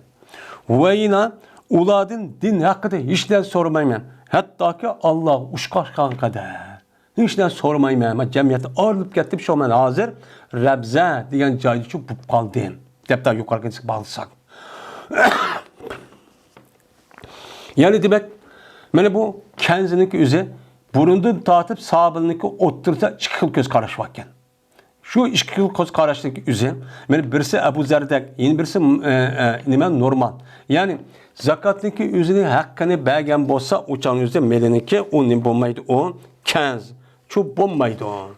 Speaker 1: Ve yine uladın din hakkında hiçler sormayım. Hatta ki Allah uşkaşkan kadar. Hiç ne sormayım ama cemiyete ağırlıp gitti bir şey olmadı. Hazır Rebze diyen caydı şu bu kaldım. Depta yukarı gidip bağlısak. Yani demek bana bu kendisindeki üzü burundan tartıp sağbılındaki oturta çıkıl göz karış vakken. Şu iki göz karıştaki üzü, yani birisi Ebu Zerdek, yeni birisi normal. Yani zakattaki üzünün hakkını belgen bolsa uçan üzü meliniki o ne bulmaydı o kenz. Şu bulmaydı o.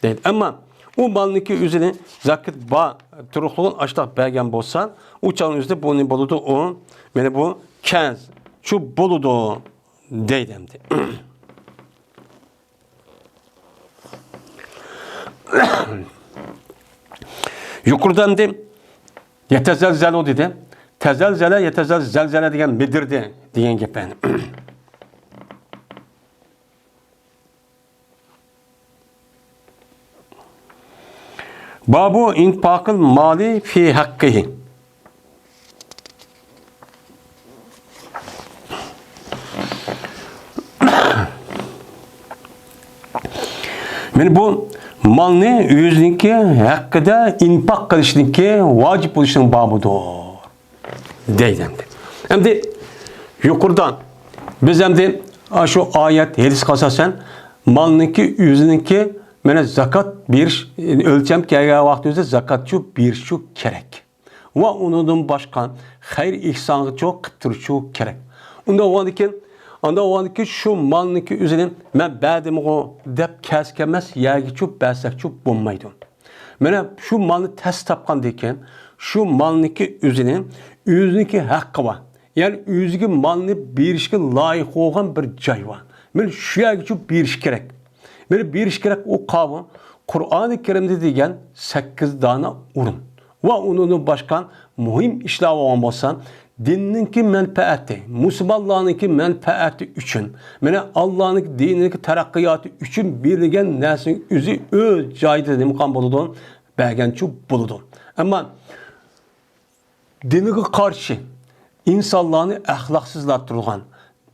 Speaker 1: Değil. Ama o malındaki üzünün zakat ba turukluğun açtak belgen bolsa uçan üzü bu ne buludu o. Yani bu kenz. Şu buludu deydimdi. Yukarıdan de yetezelzel o dedi. Tezelzele yetezelzelzele diyen midirdi diyen gibi benim. Babu infakıl mali fi hakkihi. Yani bu malını yüzünki hakkında infak kılışınki vacip oluşunun babıdır. Deydim. Hem de yukarıdan biz hem de şu ayet hadis kasasen malınki yüzünki mene zakat bir ölçem kerek vakti zakatçı bir şu kerek. Ve onun başkan hayır ihsanı çok kıptır şu kerek. Onda o andaki şu malınki üzerinin ben bədim o dep keskemez yergi çok bəsek çok bulmaydım. Mene şu malını test tapkan deyken şu malınki üzerinin yüzünki hakkı var. Yani yüzünki malını bir işe layık olan bir cay var. Mene şu yergi çok bir iş gerek. Mene bir iş gerek o kavram Kur'an-ı Kerim'de degen 8 tane urun. Ve onun başkan mühim işler olan olsan dinninki menfaati, Müslümanlarınki menfaati üçün, mene Allah'ın dinindeki terakkiyatı üçün birligen nesin üzü öz caydı demek buludun, belgençu buludun. Ama dinine karşı insanlarını ahlaksızlaştırılgan,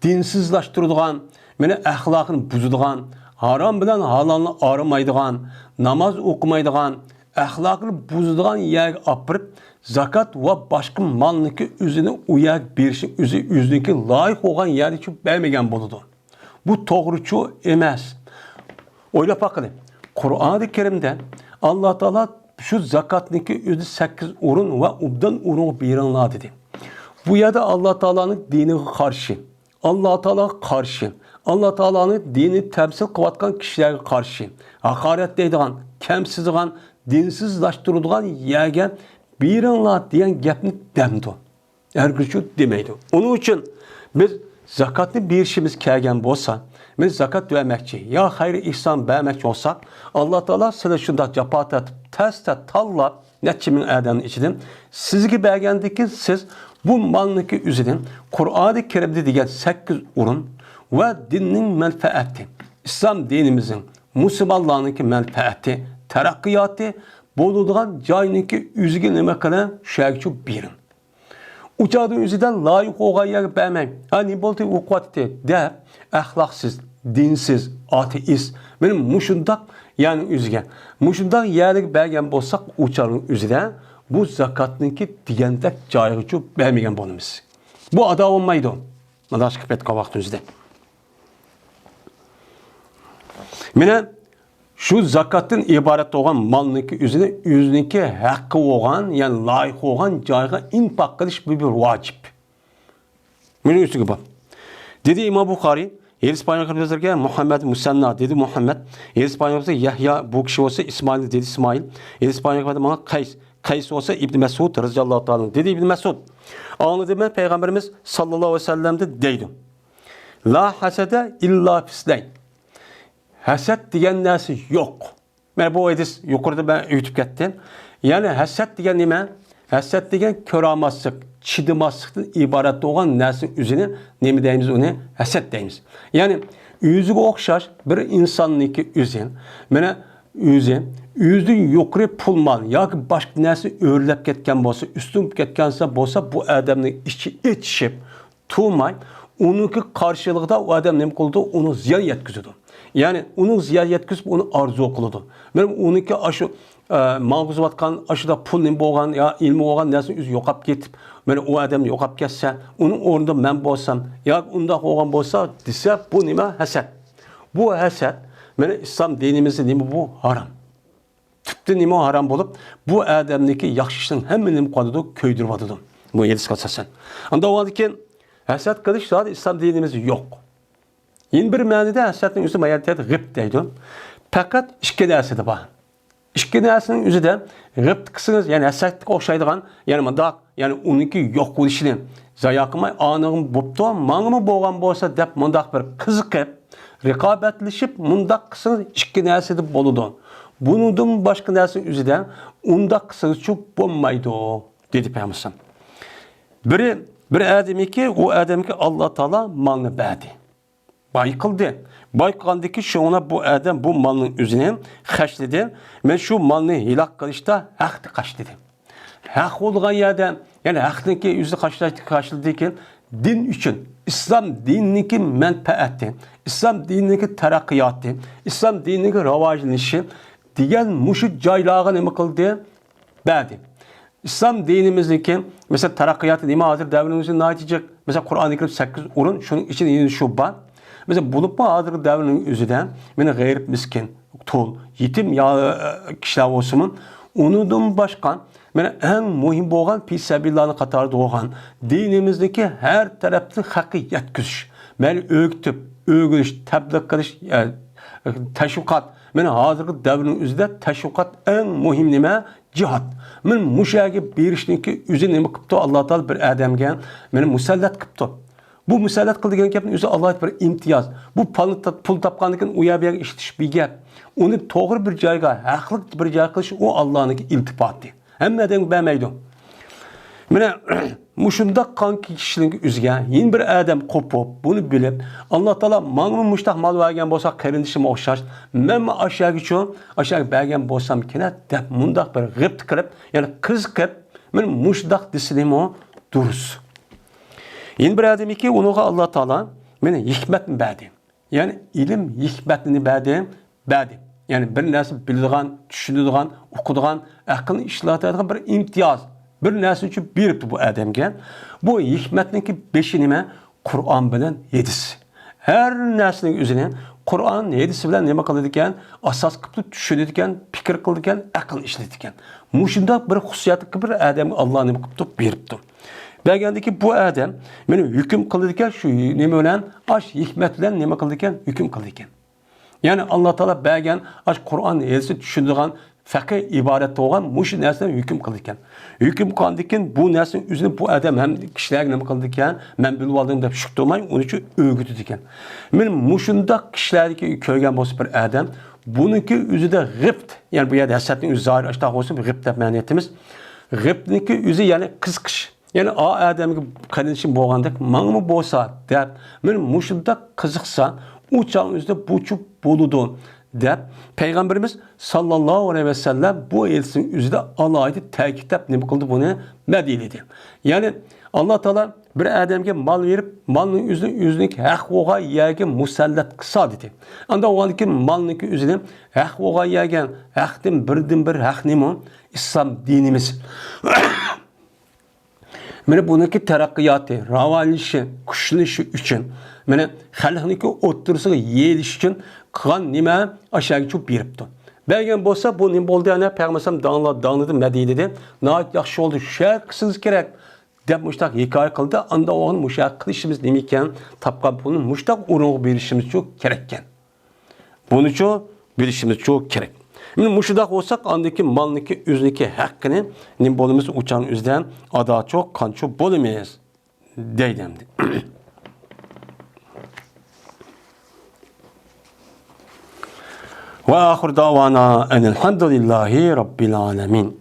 Speaker 1: dinsizlaştırılgan, mene ahlakını buzulgan, haram bilen halalını aramaydıgan, namaz okumaydıgan, ahlakını buzulgan yer apırıp zakat ve başka malınki üzerine uyak bir şey üzerindeki layık olan yeri çok vermegen buludu. Bu doğruçu emez. Öyle bakın. Kur'an-ı Kerim'de Allah Teala şu zakatniki üzeri 8 urun ve ubdan urun biranla dedi. Bu yerde Allah Teala'nın dinine karşı, Allah Teala karşı, Allah Teala'nın dini temsil kıvatkan kişilere karşı, hakaret deydiğen, kemsizdiğen, dinsizlaştırıldığan yergen biranla diyen gepni demdi. Ergüçü demeydi. Onun için biz zakatlı bir işimiz kergen bolsa, biz zakat vermekçi, ya hayır ihsan vermekçi olsak, Allah Teala size şunda capat atıp, teste talla, netçimin erdemini içidim. Sizgi belgendeki siz bu malındaki üzerinin Kur'an-ı Kerim'de diyen 8 urun ve dinin menfaati, İslam dinimizin, Müslümanlarınki menfaati, terakkiyatı, boluduğun cayınki üzgün emekine şerçu birin. Uçadığın üzüden layık olan yer beğenmem. Hani boltu ukvatte de ahlaksız, dinsiz, ateist. Benim muşundak yani üzgen. Muşundak yerlik belgen bolsak uçadığın üzüden bu zakatınki diyendek cayıcı beğenmeyen bonumuz. Bu ada olmaydı. Nadaş kıpet kavak düzde. Mine şu zakatın ibaret olan malınki üzerine yüzünki hakkı olan yani layık olan cayga infak kılış bir vacip. Mine üstü gibi. Dedi İmam Bukhari, İspanyol kırmızılarken Muhammed Musanna dedi Muhammed. İspanyol kırmızı Yahya bu kişi olsa İsmail dedi İsmail. İspanyol kırmızı bana Kays olsa İbn Mesud radıyallahu ta'ala dedi İbn Mesud. Anladı mı Peygamberimiz sallallahu aleyhi ve sellem de deydi. La hasede illa fisleyn. Haset diyen nesi yok. Ben bu hadis yukarıda ben öğütüp gittim. Yani haset diyen nime? Haset diyen köramazlık, çidimazlıktan ibaret olan nesin üzerine ne mi deyimiz onu? Haset deyimiz. Yani yüzü okşar bir insanın iki yüzün. Bana yüzün yukarı pulman ya ki başka nesi öğrelep ketken bolsa, üstün ketkense bolsa bu adamın içi içip tuğmay onunki karşılığında o adam ne kıldı? Onu ziyan yetkizdi. Yani onun ziyan yetkizip onu arzu kıldı. Benim onunki aşı mağduz vatkan aşıda pul ne boğan ya ilmi boğan nasıl yüz yokap gitip ben o adam yokap gelse onun orunda ben bolsam ya onda olan bolsa dese bu nime haset. Bu haset ben İslam dinimizde nime bu haram. Tüpte nime haram bolup bu adamdaki yaxşısının hemmenin kadıdı köydürvadıdı. Bu yedis kasasen. Anda o ki haset kılış zaten İslam dinimizde yok. Yeni bir manada hasetin üstü mayatiyat gıp deydi. Fakat iki dersi var. İki dersinin üzerinde gıp kısınız yani hasetlik okşaydıgan yani mandak yani onunki yok oluşunu zayakımay anığım boptu mağımı boğan bolsa dep mandak bir kızıkıp rekabetleşip mundak kısınız iki dersi de boludu. Bunun başka dersin üzerinde undak kısınız çok bulmaydı dedi Peygamber. Bir adam ki o adam ki Allah Teala malını verdi. Bayıkıldı. Bayıkıldaki şuna bu adam bu malın üzerine kaçtı. Ben şu malını hilak kılışta hak kaç dedi. Hak olgan yerde yani haktaki yüzü kaçtı ki din için İslam dinindeki menfaati, İslam dinindeki terakkiyatı, İslam dinindeki ravajlanışı diğer muşit caylağı ne kıldı? Verdi. İslam dinimizdeki mesela terakkiyatı nime hazır devrimimizin netice mesela Kur'an-ı Kerim 8 urun şunun için yeni şubba. Mesela bulup mu hazır devrimin üzerinden beni gayrip miskin, tul, yetim ya kişiler olsun onundan başka yani en mühim olan fisabilillah'ın katarı doğan dinimizdeki her tarafta hakkı yetkizmiş. Ben öğütüp, öğütüş, tebliğ kılış, teşvikat. Yani hazır devrin üzerinde teşvikat en mühim nime cihat. Men muşagi berişniki üzü nima qipti Allah Taala bir adamga meni musallat qipti. Bu musallat qildigan gapni o'zi Alloh bir imtiyoz. Bu pul topgandan keyin u yerga ishtish bir gap. Uni to'g'ri bir joyga, haqli bir joyga qilish u Allohniki iltifoti. Hammadan bermaydi. Mana mushunda qanki kishining o'ziga yeni bir adam qo'pib, buni bilib, Alloh Taala ma'lum mushtaq mal bergan bo'lsa, qarindishim o'xshash, men aşağı uchun aşağı bergan bo'lsam kerak deb mundaq bir g'ibt qilib, ya'ni qiz qilib, men mushtaq desim o durus. Yeni bir adamki unuğa Alloh Taala meni hikmat berdi. Ya'ni ilm hikmatini berdi. Yani bir narsa biladigan, tushunadigan, o'qiydigan, aqlni ishlatadigan bir imtiyoz. Bir narsa uchun beribdi bu adamga. Bu hikmatniki 5 nima? Qur'on bilan 7'si. Her narsaning o'zini Qur'on 7'si bilan nima qiladi ekan? Asos qilib tushunadi ekan, fikr qiladi ekan, aql ishlatadi ekan. Mushunda bir xususiyatli bir odamga Alloh nima qilib beribdi. Bergandiki bu adam meni hukm qiladi ekan, shu nima bilan? Ash hikmat bilan nima qiladi ekan? Hukm qiladi ekan. Yani Allah Teala bergan ash Qur'on 7'si tushunadigan faqih iborat bo'lgan mush narsani hukm qilgan. Hukm qilgandan bu narsani o'zini bu odam ham kishilarga nima qildi ekan? Men bilib oldim deb shuk turmay, uning uchun o'rgatdi ekan. Men mushunda kishilarga ko'rgan bo'lsa bir odam, buniki o'zida g'ibt, ya'ni bu yerda hasadning o'zi zoir ashtaq bo'lsa g'ibt deb ma'niyatimiz. G'ibtniki o'zi ya'ni qiziqish. Yani o adamga qarindishim bo'lgandek, menmi bo'lsa deb, men mushunda qiziqsa, u chang o'zida bu chup bo'ludi. Deb Peygamberimiz sallallahu aleyhi ve sellem bu elsin üzerinde alaydı ta'kidlab nima qildi buni madiledi. Yani Allah Teala bir adamga mal verib, malning o'zining haq bo'lgan yerga musallat qilsa dedi. Anda o'g'alki malning o'zini haq bo'lgan yerga haqdan bir haq nima? İslam dinimiz. Mana buniki taraqqiyoti, rivojlanishi, kuchlanishi uchun, mana xalqniki o'ttirisiga yelish uchun qilgan nima aşağı çok beribdi. Bergan bo'lsa bu nima bo'ldi ana Peygamberim dağladı Medine'de. Nəhayət yaxşı oldu. Şər qısınız kerak deb mushtaq hikoya qildi. Anda o'g'il mushtaq qilishimiz nima ekan? Tapqan pulni mushtaq o'ringa berishimiz çok kerak ekan. Buni uchun berishimiz çok kerak. Şimdi mushtaq olsak andaki malniki o'ziniki haqqini nima bo'limiz uchun o'zidan ado çok qancha bo'lamiz deydi. وآخر دعوانا أن الحمد لله رب العالمين.